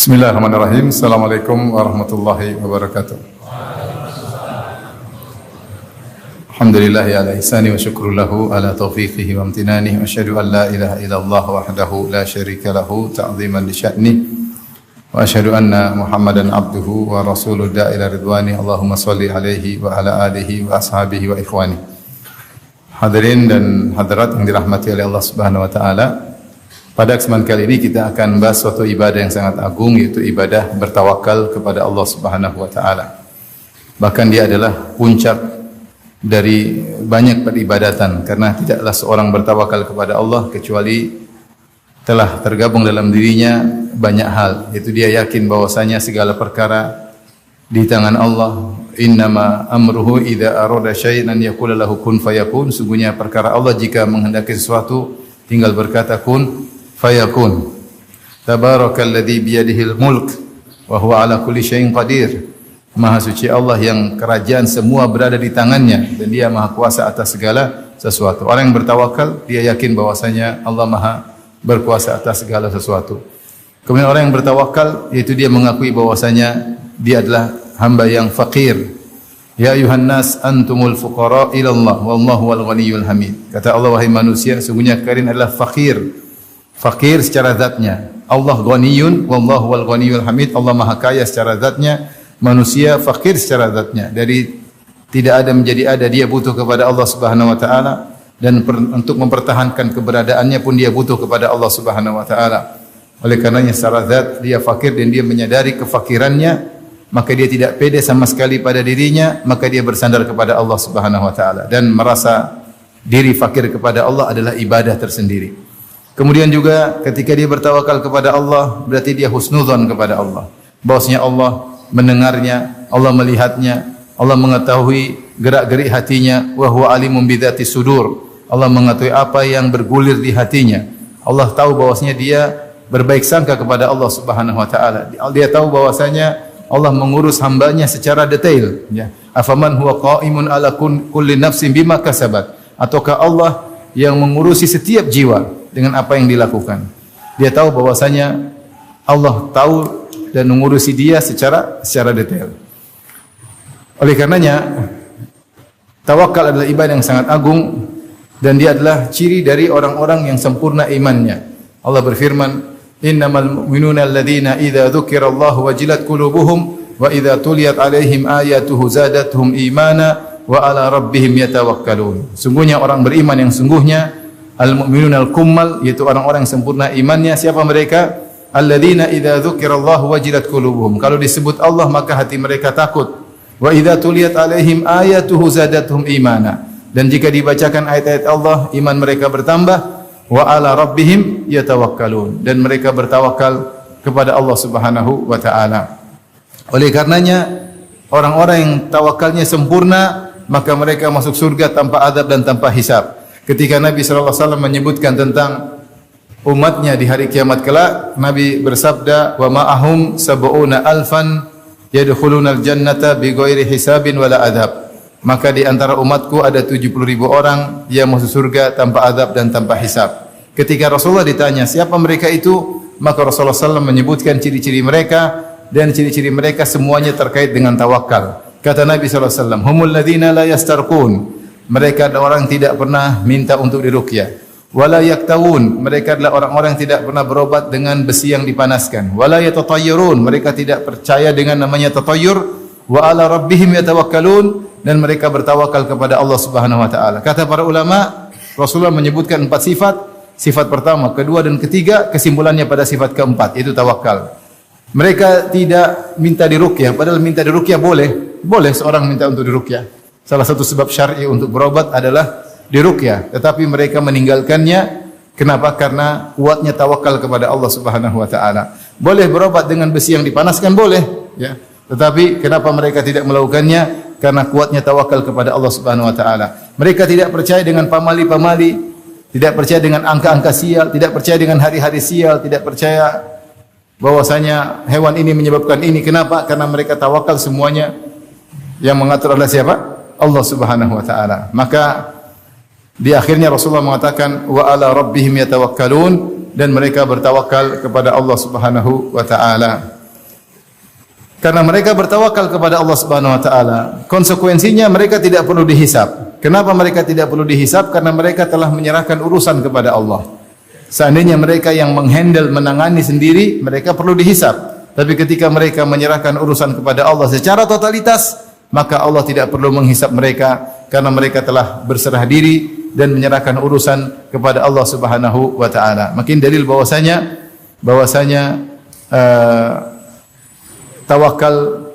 Bismillahirrahmanirrahim. Assalamualaikum warahmatullahi wabarakatuh. Alhamdulillahi ala ihsani wa syukru lahu ala taufiqihi wa amtinanihi wa asyhadu an la ilaha illallah wahdahu la syarika lahu ta'ziman li sya'ni wa asyhadu anna Muhammadan abduhu wa rasuluhu da'ila ridwani. Allahumma salli alaihi wa ala alihi wa ashabihi wa ikhwani. Hadirin dan hadirat yang dirahmati oleh Allah Subhanahu wa taala. Pada kesempatan kali ini kita akan bahas suatu ibadah yang sangat agung, yaitu ibadah bertawakal kepada Allah Subhanahu wa taala. Bahkan dia adalah puncak dari banyak peribadatan, karena tidaklah seorang bertawakal kepada Allah kecuali telah tergabung dalam dirinya banyak hal, yaitu dia yakin bahwasanya segala perkara di tangan Allah. Innama amruhu idza arada syai'an an yaqula lahu kun fayakun. Sungguhnya perkara Allah jika menghendaki sesuatu tinggal berkata kun fayakun. Tabarakalladzi biyadihil mulk wa huwa ala kulli syai'in qadir. Maha suci Allah yang kerajaan semua berada di tangannya dan dia maha kuasa atas segala sesuatu. Orang yang bertawakal dia yakin bahwasanya Allah maha berkuasa atas segala sesuatu. Kemudian orang yang bertawakal yaitu dia mengakui bahwasanya dia adalah hamba yang fakir. Ya ayuhan nas antumul fuqara ila Allah wallahu wal ghaniyyul hamid. Kata Allah, wahai manusia, sesungguhnya kalian adalah fakir. Fakir secara zatnya. Allah ghaniyun wallahu wal ghaniyyul hamid. Allah maha kaya secara zatnya, manusia fakir secara zatnya. Dari tidak ada menjadi ada, dia butuh kepada Allah Subhanahu wa taala, dan untuk mempertahankan keberadaannya pun dia butuh kepada Allah Subhanahu wa taala. Oleh karenanya secara zat dia fakir dan dia menyadari kefakirannya, maka dia tidak pede sama sekali pada dirinya, maka dia bersandar kepada Allah Subhanahu wa taala dan merasa diri fakir kepada Allah adalah ibadah tersendiri. Kemudian juga ketika dia bertawakal kepada Allah, berarti dia husnudzon kepada Allah. Bahwasanya Allah mendengarnya, Allah melihatnya, Allah mengetahui gerak-gerik hatinya, wa huwa alimun bidzati sudur. Allah mengetahui apa yang bergulir di hatinya. Allah tahu bahwasanya dia berbaik sangka kepada Allah Subhanahu wa taala. Dia tahu bahwasanya Allah mengurus hambanya secara detail, ya. Afaman huwa qaimun ala kulli nafsin bima kasabat. Ataukah Allah yang mengurusi setiap jiwa dengan apa yang dilakukan. Dia tahu bahwasanya Allah tahu dan mengurusi dia secara detail. Oleh karenanya tawakal adalah ibadah yang sangat agung dan dia adalah ciri dari orang-orang yang sempurna imannya. Allah berfirman, innamal mu'minuna alladzina idza dzukirallahu wajilat qulubuhum wa idza tuliyat alaihim ayatuhu zadatuhum imana wa ala rabbihim yatawakkalun. Sungguhnya orang beriman yang sungguhnya, al-mu'minun al-kummal, yaitu orang-orang yang sempurna imannya. Siapa mereka? Alladzina idza dzukirallahu wajilat qulubuhum. Kalau disebut Allah maka hati mereka takut. Wa idza tuliyat alaihim ayatuhu zadatuhum imana. Dan jika dibacakan ayat-ayat Allah, iman mereka bertambah. Wa ala rabbihim yatawakkalun. Dan mereka bertawakal kepada Allah Subhanahu wa taala. Oleh karenanya orang-orang yang tawakalnya sempurna, maka mereka masuk surga tanpa azab dan tanpa hisab. Ketika Nabi sallallahu alaihi wasallam menyebutkan tentang umatnya di hari kiamat kelak, Nabi bersabda, "Wa ma'ahum sab'una alfan yadkhuluna al-jannata bighairi hisabin wala adab." Maka di antara umatku ada 70.000 orang yang masuk surga tanpa azab dan tanpa hisab. Ketika Rasulullah ditanya, "Siapa mereka itu?" maka Rasulullah sallallahu alaihi wasallam menyebutkan ciri-ciri mereka, dan ciri-ciri mereka semuanya terkait dengan tawakal. Kata Nabi sallallahu alaihi wasallam, "Humul ladzina la yastarqun." Mereka adalah orang yang tidak pernah minta untuk diruqyah. Wala yaktawun, mereka adalah orang-orang yang tidak pernah berobat dengan besi yang dipanaskan. Wala yatatayyarun, mereka tidak percaya dengan namanya tatayyur. Wa ala rabbihim yatawakkalun, dan mereka bertawakal kepada Allah Subhanahu wa taala. Kata para ulama, Rasulullah menyebutkan 4 sifat. Sifat pertama, kedua dan ketiga, kesimpulannya pada sifat keempat, yaitu tawakal. Mereka tidak minta diruqyah, padahal minta diruqyah boleh. Boleh seorang minta untuk diruqyah. Salah satu sebab syar'i untuk berobat adalah diruqyah, tetapi mereka meninggalkannya. Kenapa? Karena kuatnya tawakal kepada Allah Subhanahu wa taala. Boleh berobat dengan besi yang dipanaskan, boleh, ya. Tetapi kenapa mereka tidak melakukannya? Karena kuatnya tawakal kepada Allah Subhanahu wa taala. Mereka tidak percaya dengan pamali-pamali, tidak percaya dengan angka-angka sial, tidak percaya dengan hari-hari sial, tidak percaya bahwasanya hewan ini menyebabkan ini. Kenapa? Karena mereka tawakal semuanya yang mengatur adalah siapa? Allah Subhanahu wa taala. Maka di akhirnya Rasulullah mengatakan wa ala rabbihim yatawakkalun, dan mereka bertawakal kepada Allah Subhanahu wa taala. Karena mereka bertawakal kepada Allah Subhanahu wa taala. Konsekuensinya mereka tidak perlu dihisab. Kenapa mereka tidak perlu dihisab? Karena mereka telah menyerahkan urusan kepada Allah. Seandainya mereka yang menghandle, menangani sendiri, mereka perlu dihisab. Tapi ketika mereka menyerahkan urusan kepada Allah secara totalitas, maka Allah tidak perlu menghisab mereka karena mereka telah berserah diri dan menyerahkan urusan kepada Allah Subhanahu wa taala. Makin dalil bahwasanya tawakal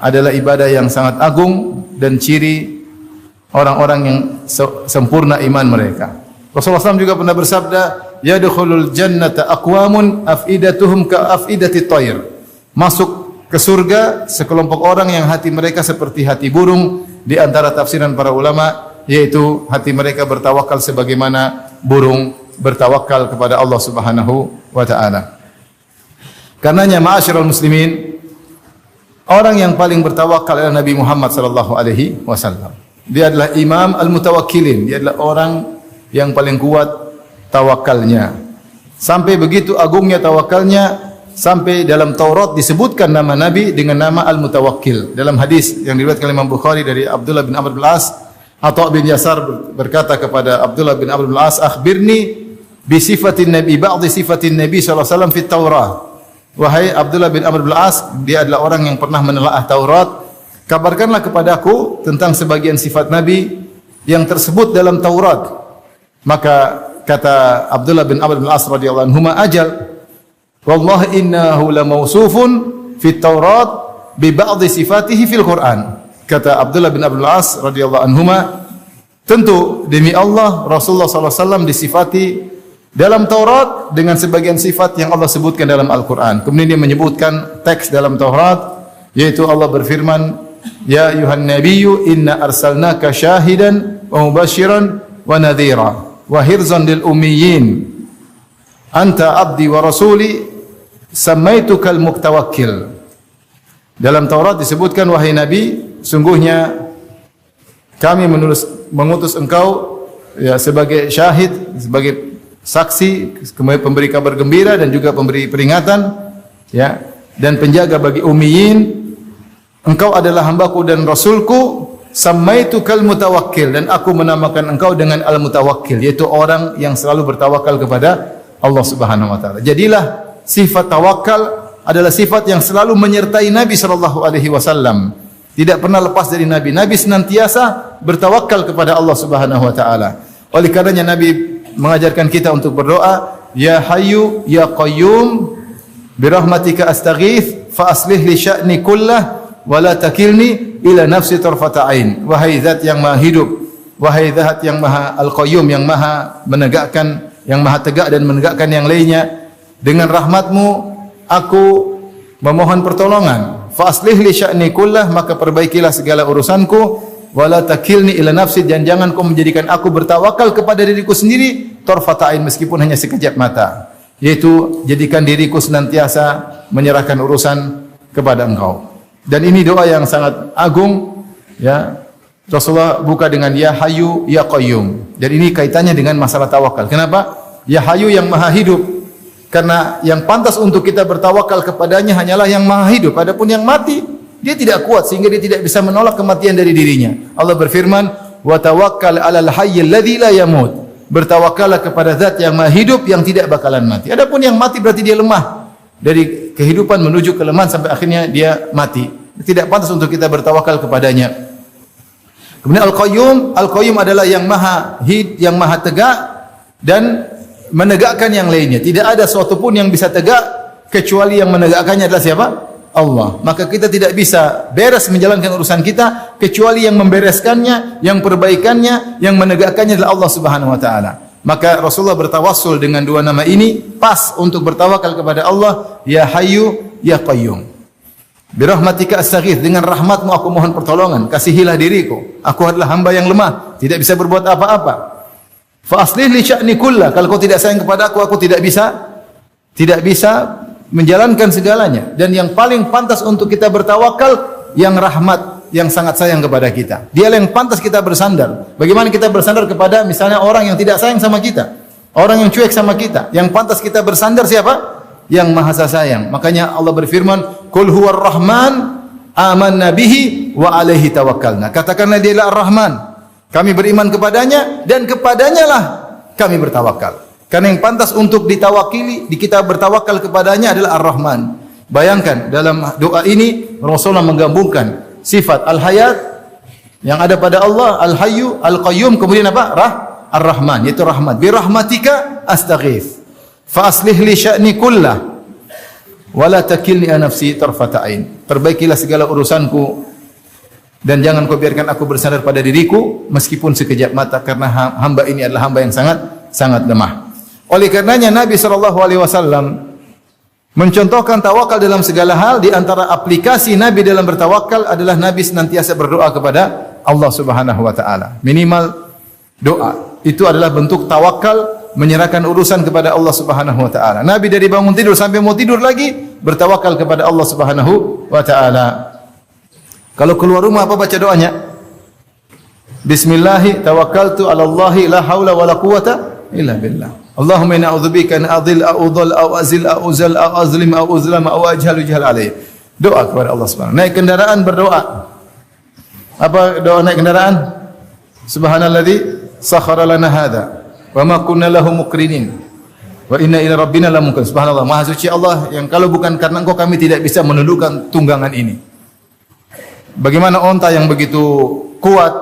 adalah ibadah yang sangat agung dan ciri orang-orang yang sempurna iman mereka. Rasulullah SAW juga pernah bersabda, "Yadkhulul jannata aqwamun afidatuhum ka afidati thair." Masuk ke surga sekelompok orang yang hati mereka seperti hati burung. Di antara tafsiran para ulama yaitu hati mereka bertawakal sebagaimana burung bertawakal kepada Allah Subhanahu wa taala. Karenanya ma'asyiral muslimin, orang yang paling bertawakal adalah Nabi Muhammad sallallahu alaihi wasallam. Dia adalah imam al-mutawakkilin, dia adalah orang yang paling kuat tawakalnya. Sampai begitu agungnya tawakalnya, sampai dalam Taurat disebutkan nama Nabi dengan nama al-mutawakkil. Dalam hadis yang diriwayatkan oleh Imam Bukhari dari Abdullah bin Amr bin Al-As, Atha bin Yasar berkata kepada Abdullah bin Amr bin Al-As, "Akhbirni bi sifatin Nabi, ba'dhi sifatin Nabi sallallahu alaihi wasallam fi Taurah." Wahai Abdullah bin Amr bin Al-As, dia adalah orang yang pernah menelaah Taurat, kabarkanlah kepadaku tentang sebagian sifat Nabi yang tersebut dalam Taurat. Maka kata Abdullah bin Amr bin Al-As radhiyallahu anhu, "Ajal, wallahi innahu lamausufun fit Taurat bi ba'dhi sifatihi fil Quran." Kata Abdullah bin Amr bin Al-As radhiyallahu anhuma, tentu demi Allah Rasulullah sallallahu alaihi wasallam disifati dalam Taurat dengan sebagian sifat yang Allah sebutkan dalam Al-Quran. Kemudian dia menyebutkan teks dalam Taurat, yaitu Allah berfirman, "Ya ayuhan nabiyyu inna arsalnaka syahidan wa mubasyiran wa nadhira wa hirzan lil ummiyin. Anta abdi wa rasuli samaitukal mutawakkil." Dalam Taurat disebutkan, wahai Nabi, sungguhnya kami mengutus engkau ya sebagai syahid, sebagai saksi, kemudian pemberi kabar gembira dan juga pemberi peringatan, ya, dan penjaga bagi ummiyin. Engkau adalah hambaku dan rasulku, samaitukal mutawakkil, dan aku menamakan engkau dengan al-mutawakkil, yaitu orang yang selalu bertawakal kepada Allah Subhanahu wa taala. Jadilah sifat tawakal adalah sifat yang selalu menyertai Nabi sallallahu alaihi wasallam. Tidak pernah lepas dari Nabi. Nabi senantiasa bertawakal kepada Allah Subhanahu wa taala. Oleh karenanya Nabi mengajarkan kita untuk berdoa, "Ya Hayyu Ya Qayyum bi rahmatika astaghits fa aslih li sya'ni kullah wa la takilni ila nafsi tarfata ain." Wahai zat yang maha hidup, wahai zat yang maha al-qayyum, yang maha menegakkan, yang maha tegak dan menegakkan yang lainnya, dengan rahmatmu aku memohon pertolongan. Fa aslih li sya'ni kullah, maka perbaikilah segala urusanku. Wala takilni ila nafsi, dan jangan kau menjadikan aku bertawakal kepada diriku sendiri tarfata ain, meskipun hanya sekejap mata. Yaitu jadikan diriku senantiasa menyerahkan urusan kepada engkau. Dan ini doa yang sangat agung, ya. Rasulullah buka dengan Ya Hayyu Ya Qayyum. Dan ini kaitannya dengan masalah tawakal. Kenapa? Ya Hayyu yang maha hidup. Karena yang pantas untuk kita bertawakal kepadanya hanyalah yang maha hidup. Adapun yang mati, dia tidak kuat sehingga dia tidak bisa menolak kematian dari dirinya. Allah berfirman, "Wa tawakkal 'alal hayyil ladzi la yamut." Bertawakallah kepada zat yang maha hidup yang tidak bakalan mati. Adapun yang mati berarti dia lemah. Dari kehidupan menuju kelemahan sampai akhirnya dia mati. Tidak pantas untuk kita bertawakal kepadanya. Kemudian Al-Qayyum adalah yang maha yang maha tegak dan menegakkan yang lainnya. Tidak ada sesuatu pun yang bisa tegak kecuali yang menegakkannya adalah siapa? Allah. Maka kita tidak bisa beres menjalankan urusan kita kecuali yang membereskannya, yang perbaikannya, yang menegakkannya adalah Allah Subhanahu wa taala. Maka Rasulullah bertawassul dengan dua nama ini pas untuk bertawakal kepada Allah, Ya Hayyu Ya Qayyum. Bi rahmatika astaghits, dengan rahmatmu aku mohon pertolongan, kasihilah diriku. Aku adalah hamba yang lemah, tidak bisa berbuat apa-apa. Fa aslih li sya'ni kullah, kalau kau tidak sayang kepada aku tidak bisa menjalankan segalanya. Dan yang paling pantas untuk kita bertawakal yang rahmat, yang sangat sayang kepada kita. Dialah yang pantas kita bersandar. Bagaimana kita bersandar kepada misalnya orang yang tidak sayang sama kita, orang yang cuek sama kita? Yang pantas kita bersandar siapa? yang maha sayang. Makanya Allah berfirman, "Qul huwar rahman amanna bihi wa alaihi tawakkalna." Katakanlah dialah Ar-Rahman. Kami beriman kepadanya dan kepadanya lah kami bertawakal. Karena yang pantas untuk ditawakili, kita bertawakal kepadanya adalah Ar-Rahman. Bayangkan dalam doa ini Rasulullah menggabungkan sifat Al-Hayat yang ada pada Allah, Al-Hayyu, Al-Qayyum, kemudian apa? Ar-Rahman, yaitu rahmat. Bi rahmatika astaghits. Fa aslih li sya'ni kullah wa la takilni an nafsi tarfata ain. Perbaikilah segala urusanku dan jangan kau biarkan aku bersandar pada diriku meskipun sekejap mata, karena hamba ini adalah hamba yang sangat lemah. Oleh karenanya Nabi SAW mencontohkan tawakal dalam segala hal. Di antara aplikasi Nabi dalam bertawakal adalah Nabi senantiasa berdoa kepada Allah Subhanahu wa taala. Minimal doa itu adalah bentuk tawakal, menyerahkan urusan kepada Allah Subhanahu wa taala. Nabi dari bangun tidur sampai mau tidur lagi bertawakal kepada Allah Subhanahu wa taala. Kalau keluar rumah apa baca doanya? Bismillah tawakkaltu 'ala Allah la haula wala quwata illa billah. Allahumma inna a'udzubika an adhil au udhal au azil au uzal au azlim au uzlam au ajhalu jahal alayhi. Doa kepada Allah Subhanahu. Naik kendaraan berdoa. Apa doa naik kendaraan? Subhanalladzi sakhkhara lana hadza wa ma kunna lahu muqrinin wa inna ila rabbina lamunqalibun. Subhanallah, maha suci Allah yang kalau bukan karena Engkau kami tidak bisa menundukkan tunggangan ini. Bagaimana onta yang begitu kuat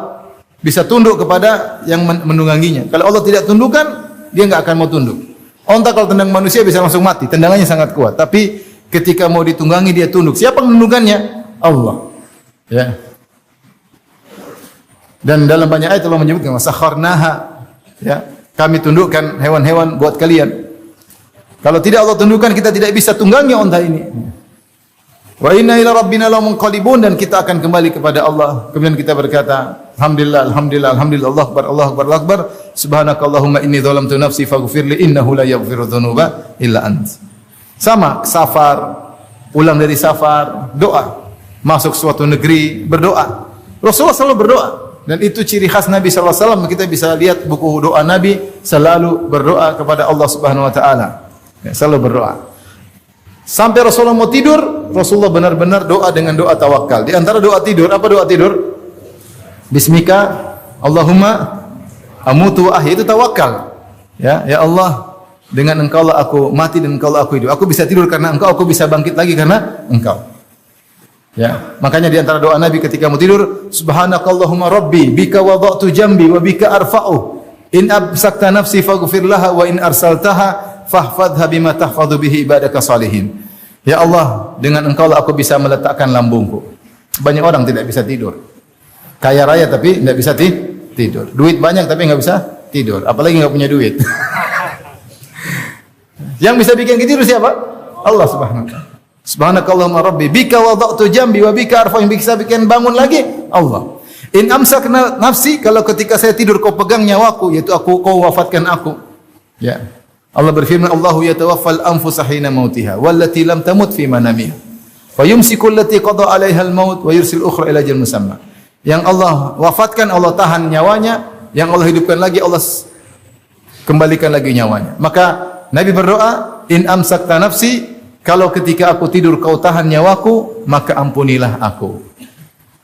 bisa tunduk kepada yang menungganginya? Kalau Allah tidak tundukkan, dia enggak akan mau tunduk. Onta kalau tendang manusia bisa langsung mati, tendangannya sangat kuat. Tapi ketika mau ditunggangi dia tunduk. Siapa menunggannya? Allah. Ya. Dan dalam banyak ayat Allah menyebutkan sakharnaha, ya, kami tundukkan hewan-hewan buat kalian. Kalau tidak Allah tundukkan, kita tidak bisa tunggangi onta ini. Wa inna ila rabbina lamunqalibun, dan kita akan kembali kepada Allah. Kemudian kita berkata, alhamdulillah, alhamdulillah, alhamdulillah, Allahu akbar, Allahu akbar, Allahu akbar. Subhanakallahumma inni dzalamtu nafsi faghfirli innahu la yaghfiru dzunuba illa ant. Sama safar, pulang dari safar, doa. Masuk suatu negeri, berdoa. Rasulullah selalu berdoa. Dan itu ciri khas Nabi SAW. Kita bisa lihat buku doa Nabi, selalu berdoa kepada Allah Subhanahu Wa Taala. Ya, selalu berdoa. Sampai Rasulullah mau tidur, Rasulullah benar-benar doa dengan doa tawakal. Di antara doa tidur, apa doa tidur? Bismika Allahumma amutu wa ahya, itu tawakal. Ya Allah, dengan Engkau lah aku mati dan Engkau lah aku hidup. Aku bisa tidur karena Engkau, aku bisa bangkit lagi karena Engkau. Ya, makanya di antara doa Nabi ketika mau tidur, subhanakallahumma rabbi bika wada'tu jambi wa bika arfa'u in absakta nafsi faghfir laha wa in arsaltaha fahfadha bima tahfadhu bihi ibadaka salihin. Ya Allah, dengan Engkau lah aku bisa meletakkan lambungku. Banyak orang tidak bisa tidur. Kaya raya tapi tidak bisa tidur. Duit banyak tapi enggak bisa tidur. Apalagi enggak punya duit. Yang bisa bikin tidur siapa? Allah Subhanahu wa taala. Subhanakallahumma rabbi bika wada'tu jambi wa bika arfa'u, yang bisa bikin bangun lagi Allah. In amsakna nafsi, kalau ketika saya tidur kau pegang nyawaku, yaitu kau wafatkan aku. Ya. Allah berfirman, Allahu yatawaffal anfusa hina mautiha wallati lam tamut fi manamiha. Fayumsiku allati qada 'alaiha al-maut wa yursil ukhra ila ajalin musamma. Yang Allah wafatkan, Allah tahan nyawanya, yang Allah hidupkan lagi, Allah kembalikan lagi nyawanya. Maka Nabi berdoa, in amsakta nafsi, kalau ketika aku tidur kau tahan nyawaku, maka ampunilah aku.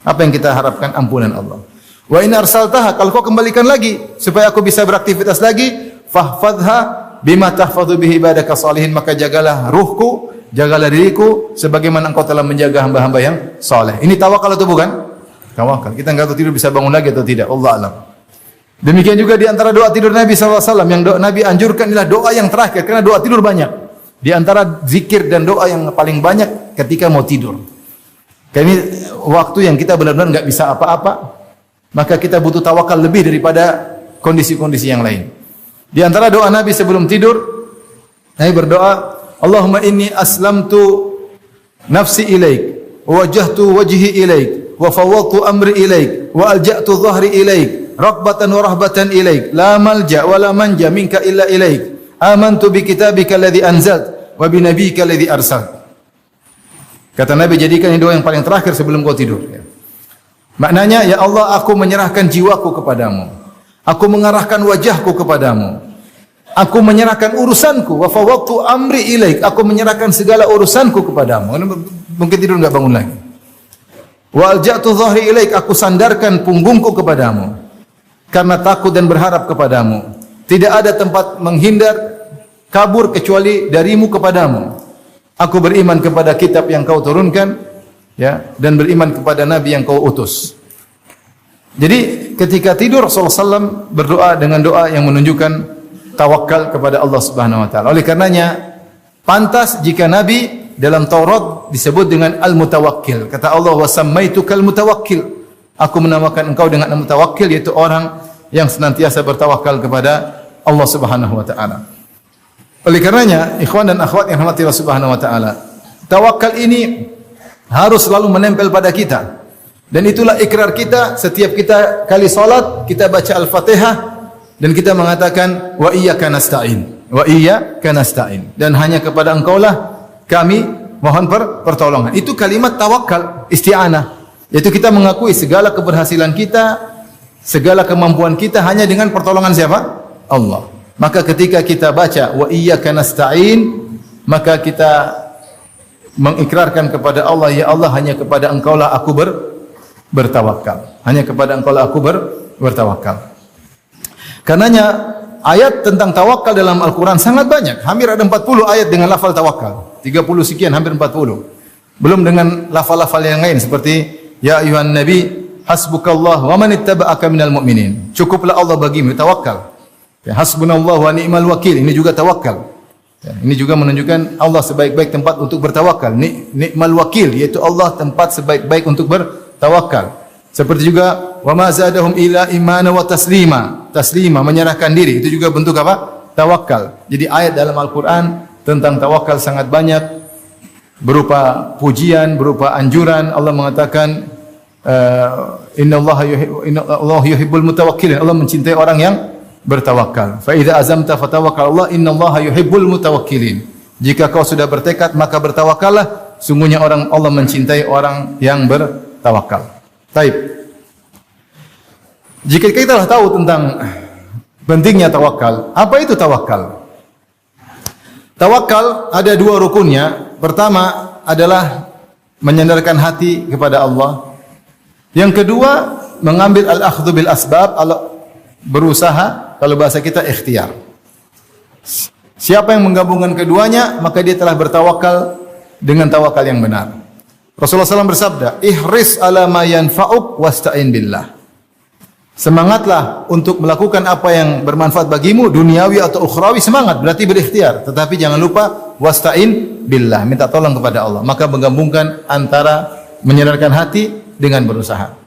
Apa yang kita harapkan? Ampunan Allah. Wa in arsaltaha, kalau kau kembalikan lagi supaya aku bisa beraktivitas lagi, fahfadha bima tahfadhu bihi ibadaka salihin, maka jagalah ruhku, jagalah diriku sebagaimana engkau telah menjaga hamba-hamba yang saleh. Ini tawakal atau bukan? Tawakal. Kita enggak tahu tidur bisa bangun lagi atau tidak, Allah alam. Demikian juga di antara doa tidur Nabi SAW, yang Nabi anjurkan adalah doa yang terakhir, karena doa tidur banyak. Di antara zikir dan doa yang paling banyak ketika mau tidur. Karena ini waktu yang kita benar-benar enggak bisa apa-apa, maka kita butuh tawakal lebih daripada kondisi-kondisi yang lain. Di antara doa Nabi sebelum tidur, Nabi berdoa, Allahumma inni aslamtu nafsi ilaik, wajjahtu wajhi ilaik, wa fawwadtu amri ilaik, wa alja'tu dhahri ilaik, raghbatan wa rahbatan ilaik, la malja wa la manja minka illa ilaik. Amantu bi kitabika alladhi anzalt wa bi nabiyyika alladhi arsalt. Kata Nabi, jadikan ini doa yang paling terakhir sebelum kau tidur. Maknanya, ya Allah, aku menyerahkan jiwaku kepadamu. Aku mengarahkan wajahku kepadamu. Aku menyerahkan urusanku, wa fawwadtu amri ilaik. Aku menyerahkan segala urusanku kepadamu. Mungkin tidur enggak bangun lagi. Wa alja'tu dhahri ilaik. Aku sandarkan punggungku kepadamu karena takut dan berharap kepadamu. Tidak ada tempat menghindar kabur kecuali darimu kepadamu. Aku beriman kepada kitab yang kau turunkan, ya, dan beriman kepada nabi yang kau utus. Jadi ketika tidur Rasulullah SAW berdoa dengan doa yang menunjukkan tawakal kepada Allah Subhanahu wa taala. Oleh karenanya pantas jika Nabi dalam Taurat disebut dengan al-mutawakkil. Kata Allah, "Wa samaitukal mutawakkil." Aku menamakan engkau dengan al-mutawakkil, yaitu orang yang senantiasa bertawakal kepada Allah Subhanahu wa taala. Oleh karenanya, ikhwan dan akhwat yang dirahmati Allah Subhanahu wa taala, tawakal ini harus selalu menempel pada kita. Dan itulah ikrar kita setiap kita kali salat, kita baca Al-Fatihah dan kita mengatakan wa iyyaka nasta'in. Wa iyyaka nasta'in. Dan hanya kepada Engkaulah kami mohon pertolongan. Itu kalimat tawakal, isti'anah. Yaitu kita mengakui segala keberhasilan kita, segala kemampuan kita hanya dengan pertolongan siapa? Allah. Maka ketika kita baca wa iyyaka nasta'in, maka kita mengikrarkan kepada Allah, ya Allah, hanya kepada Engkaulah aku bertawakal. Hanya kepada Engkaulah aku bertawakal. Karenanya ayat tentang tawakal dalam Al-Quran sangat banyak. Hampir ada 40 ayat dengan lafal tawakal. 30 sekian, hampir 40. Belum dengan lafal-lafal yang lain seperti ya ayuhan nabi hasbukallah wa man ittaba'aka minal mu'minin. Cukuplah Allah bagimu, tawakal. Ya, hasbunallah wa ni'mal wakil. Ini juga tawakal. Ya, ini juga menunjukkan Allah sebaik-baik tempat untuk bertawakal. Ni'mal wakil, yaitu Allah tempat sebaik-baik untuk bertawakal. Seperti juga wa ma zadahum ila imana wa taslima. Taslima, menyerahkan diri, itu juga bentuk apa? Tawakal. Jadi ayat dalam Al-Qur'an tentang tawakal sangat banyak, berupa pujian, berupa anjuran. Allah mengatakan innallaha yuhibbul mutawakkilin. Allah mencintai orang yang bertawakal. Fa idza azamta fatawakkal Allah, innallaha yuhibbul mutawakkilin. Jika kau sudah bertekad maka bertawakallah, sungguhnya Allah mencintai orang yang bertawakal. Baik. Jika kita telah tahu tentang pentingnya tawakal, apa itu tawakal? Tawakal ada dua rukunnya. Pertama adalah menyandarkan hati kepada Allah. Yang kedua, mengambil al-akhdhu bil asbab, berusaha, kalau bahasa kita ikhtiar. Siapa yang menggabungkan keduanya, maka dia telah bertawakal dengan tawakal yang benar. Rasulullah SAW bersabda, ihris ala ma yanfa'uk wasta'in billah. Semangatlah untuk melakukan apa yang bermanfaat bagimu, duniawi atau ukhrawi, semangat, berarti berikhtiar. Tetapi jangan lupa, wasta'in billah, minta tolong kepada Allah. Maka menggabungkan antara menyadarkan hati dengan berusaha.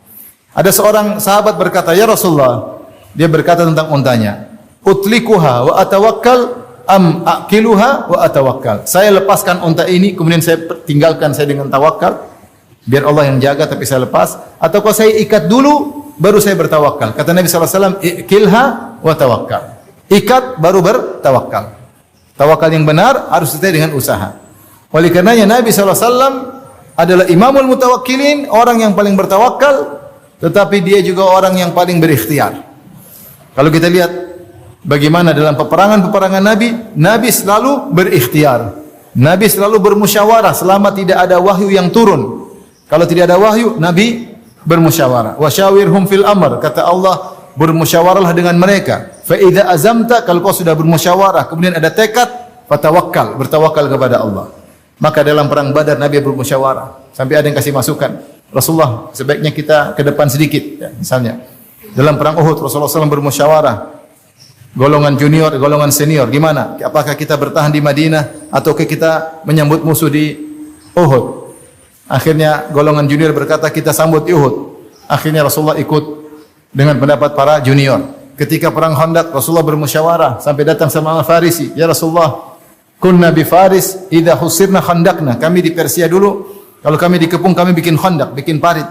Ada seorang sahabat berkata, ya Rasulullah, dia berkata tentang untanya, utlikuha wa atawakkal am aqiluha wa atawakkal. Saya lepaskan unta ini, kemudian saya tinggalkan saya dengan tawakal, biar Allah yang jaga tapi saya lepas, ataukah saya ikat dulu baru saya bertawakal. Kata Nabi SAW, iqilha wa tawakkal. Ikat baru bertawakal. Tawakal yang benar harus disertai dengan usaha. Oleh karenanya Nabi SAW adalah imamul mutawakkilin, orang yang paling bertawakal, tetapi dia juga orang yang paling berikhtiar. Kalau kita lihat bagaimana dalam peperangan-peperangan Nabi selalu berikhtiar. Nabi selalu bermusyawarah selama tidak ada wahyu yang turun. Kalau tidak ada wahyu, Nabi bermusyawarah. Wasyawirhum fil amr, kata Allah, bermusyawarahlah dengan mereka. Fa idza azamta, kalau kau sudah bermusyawarah, kemudian ada tekad, fatawakkal, bertawakal kepada Allah. Maka dalam perang Badar Nabi bermusyawarah sampai ada yang kasih masukan. Rasulullah, sebaiknya kita ke depan sedikit, ya, misalnya. Dalam perang Uhud Rasulullah SAW bermusyawarah. Golongan junior, golongan senior, gimana? Apakah kita bertahan di Madinah atau kita menyambut musuh di Uhud? Akhirnya golongan junior berkata kita sambut di Uhud. Akhirnya Rasulullah ikut dengan pendapat para junior. Ketika perang Khandaq Rasulullah bermusyawarah sampai datang sama Al-Farisi, ya Rasulullah, kunna bi Faris idza husirna khandaqna. Kami di Persia dulu, kalau kami dikepung kami bikin khandaq, bikin parit.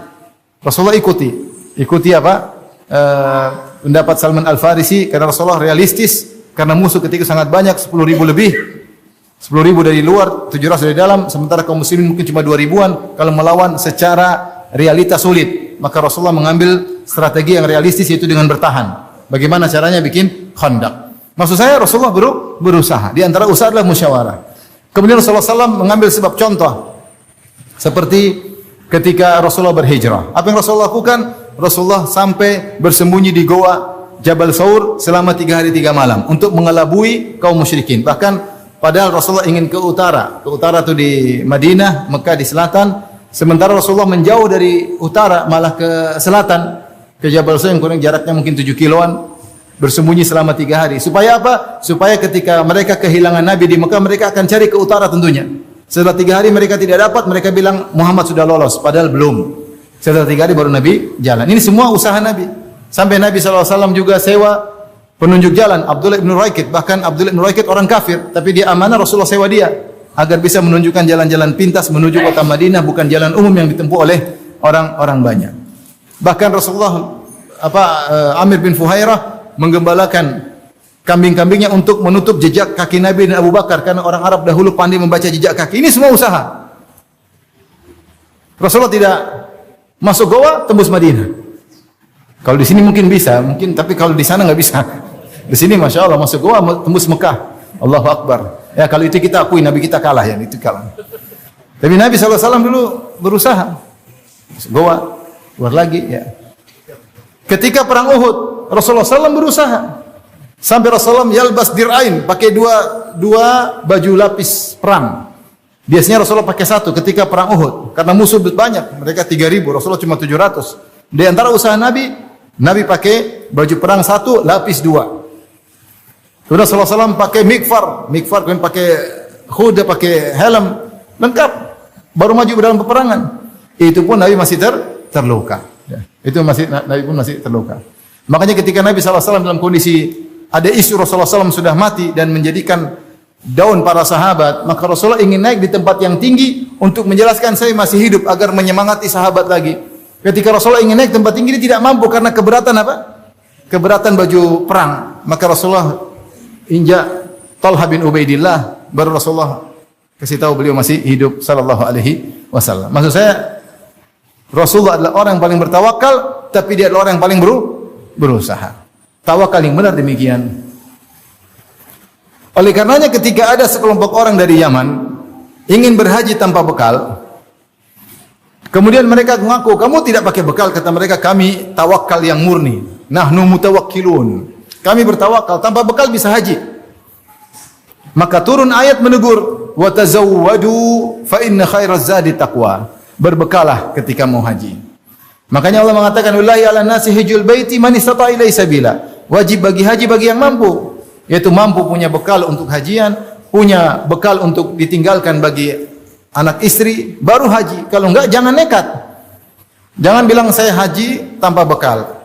Rasulullah ikuti apa? Pendapat Salman Al-Farisi, karena Rasulullah realistis, karena musuh ketika sangat banyak, 10.000 lebih. 10.000 dari luar, 700 dari dalam, sementara kaum muslimin mungkin cuma 2.000-an. Kalau melawan secara realita sulit, maka Rasulullah mengambil strategi yang realistis, yaitu dengan bertahan. Bagaimana caranya bikin khandaq? Maksud saya Rasulullah berusaha. Di antara usaha adalah musyawarah. Kemudian Rasulullah SAW mengambil sebab contoh. Seperti ketika Rasulullah berhijrah. Apa yang Rasulullah lakukan? Rasulullah sampai bersembunyi di goa Jabal Saur selama 3 hari 3 malam untuk mengelabui kaum musyrikin. Bahkan padahal Rasulullah ingin ke utara. Ke utara itu di Madinah, Mekah di selatan. Sementara Rasulullah menjauh dari utara malah ke selatan. Ke Jabal Saur yang kurang jaraknya mungkin 7 kiloan. Bersembunyi selama 3 hari. Supaya apa? Supaya ketika mereka kehilangan Nabi di Mekah, mereka akan cari ke utara tentunya. Setelah 3 hari mereka tidak dapat, mereka bilang Muhammad sudah lolos. Padahal belum. Setelah 3 hari baru Nabi jalan. Ini semua usaha Nabi. Sampai Nabi SAW juga sewa penunjuk jalan. Abdullah bin Raikid. Bahkan Abdullah bin Raikid orang kafir. Tapi dia amanah, Rasulullah sewa dia. Agar bisa menunjukkan jalan-jalan pintas menuju kota Madinah. Bukan jalan umum yang ditempuh oleh orang-orang banyak. Bahkan Rasulullah Amir bin Fuhairah menggembalakan kambing-kambingnya untuk menutup jejak kaki Nabi dan Abu Bakar karena orang Arab dahulu pandai membaca jejak kaki. Ini semua usaha. Rasulullah tidak masuk goa tembus Madinah. Kalau di sini mungkin bisa, tapi kalau di sana nggak bisa. Di sini masya Allah masuk goa tembus Mekah. Allahu Akbar. Ya kalau itu kita akui Nabi kita kalah ya, itu kalah. Tapi Nabi SAW dulu berusaha. Masuk goa, keluar lagi ya. Ketika perang Uhud, Rasulullah SAW berusaha. Sampai Rasulullah yalbas dir'ain, pakai dua baju lapis perang. Biasanya Rasulullah pakai satu ketika perang Uhud. Karena musuh banyak, mereka 3.000, Rasulullah cuma 700. Di antara usaha Nabi pakai baju perang satu, lapis 2. Kemudian Rasulullah SAW pakai mikfar, kemudian pakai khuda, pakai helm, lengkap. Baru maju dalam peperangan. Itu pun Nabi masih terluka. Ya. Nabi pun masih terluka. Makanya ketika Nabi SAW dalam kondisi ada isu Rasulullah SAW sudah mati dan menjadikan daun para sahabat, maka Rasulullah ingin naik di tempat yang tinggi untuk menjelaskan saya masih hidup agar menyemangati sahabat lagi. Ketika Rasulullah ingin naik tempat tinggi, dia tidak mampu karena keberatan apa? Keberatan baju perang. Maka Rasulullah injak Talha bin Ubaidillah, baru Rasulullah kasih tahu beliau masih hidup sallallahu alaihi wasallam. Maksud saya Rasulullah adalah orang yang paling bertawakal, tapi dia adalah orang yang paling berusaha. Tawakal yang benar demikian. Oleh karenanya ketika ada sekelompok orang dari Yaman ingin berhaji tanpa bekal, kemudian mereka mengaku, kamu tidak pakai bekal, kata mereka, kami tawakal yang murni. Nahnu mutawakkilun. Kami bertawakal, tanpa bekal bisa haji. Maka turun ayat menegur, wa tazawwadu fa inna khairaz zadi taqwa. Berbekalah ketika mau haji. Makanya Allah mengatakan, wallahi ala nasi hijjul baiti man istata'a ilaihi sabila. Wajib bagi haji bagi yang mampu, yaitu mampu punya bekal untuk hajian, punya bekal untuk ditinggalkan bagi anak istri, baru haji. Kalau enggak jangan nekat. Jangan bilang saya haji tanpa bekal.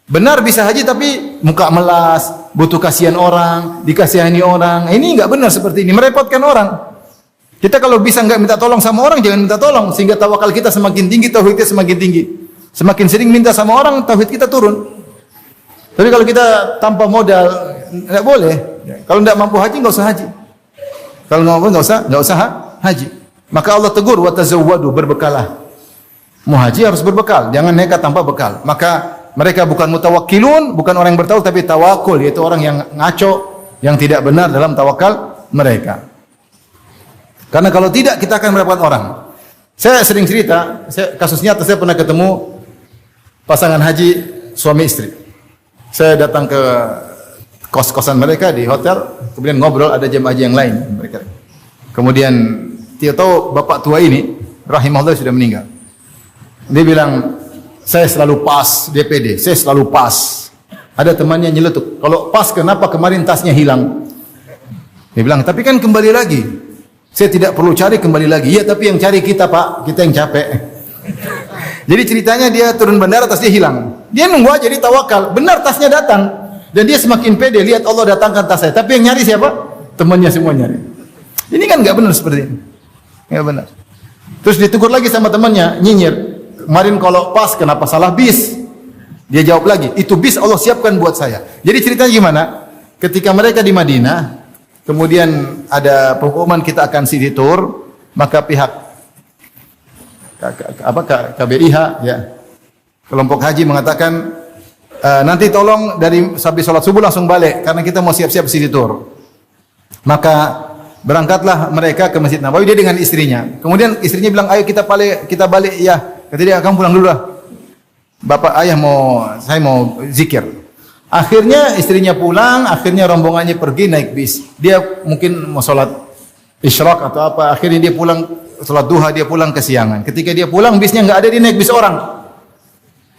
Benar bisa haji tapi muka melas, butuh kasihan orang, dikasihani orang. Ini enggak benar seperti ini, merepotkan orang. Kita kalau bisa enggak minta tolong sama orang, jangan minta tolong, sehingga tawakal kita semakin tinggi, tauhid kita semakin tinggi. Semakin sering minta sama orang, tauhid kita turun. Tapi kalau kita tanpa modal, enggak boleh. Kalau enggak mampu haji, enggak usah haji. Kalau enggak mampu, enggak usah haji. Maka Allah tegur, wa tazawwadu, berbekalah. Mau haji harus berbekal, jangan nekat tanpa bekal. Maka mereka bukan mutawakkilun, bukan orang yang bertawakal, tapi tawakul, yaitu orang yang ngaco, yang tidak benar dalam tawakal mereka. Karena kalau tidak, kita akan merepotkan orang. Saya sering cerita, kasus nyata, saya pernah ketemu pasangan haji suami istri. Saya datang ke kos-kosan mereka di hotel, kemudian ngobrol, ada jemaah haji yang lain mereka. Kemudian dia tahu bapak tua ini rahimahullah sudah meninggal. Dia bilang, saya selalu pas DPD, saya selalu pas. Ada temannya nyeletuk, kalau pas kenapa kemarin tasnya hilang? Dia bilang, tapi kan kembali lagi. Saya tidak perlu cari, kembali lagi. Ya, tapi yang cari kita, Pak, kita yang capek. Jadi ceritanya dia turun bandara, tasnya hilang. Dia nunggu aja, jadi tawakal. Benar tasnya datang. Dan dia semakin pede, lihat Allah datangkan tas saya. Tapi yang nyari siapa? Temannya semua nyari. Ini kan enggak benar seperti ini. Enggak benar. Terus ditegur lagi sama temannya, nyinyir. Kemarin kalau pas, kenapa salah bis? Dia jawab lagi, itu bis Allah siapkan buat saya. Jadi ceritanya gimana? Ketika mereka di Madinah, kemudian ada pengumuman kita akan city tour, maka pihak KBIH ya, kelompok haji mengatakan nanti tolong dari habis sholat subuh langsung balik karena kita mau siap-siap city tour. Maka berangkatlah mereka ke Masjid Nabawi, dia dengan istrinya. Kemudian istrinya bilang, ayo kita balik ya. Kata dia, kamu pulang dulu lah. Bapak ayah saya mau zikir. Akhirnya istrinya pulang, akhirnya rombongannya pergi naik bis. Dia mungkin mau sholat isyraq atau apa. Akhirnya dia pulang sholat duha, dia pulang kesiangan. Ketika dia pulang bisnya nggak ada, dia naik bis orang.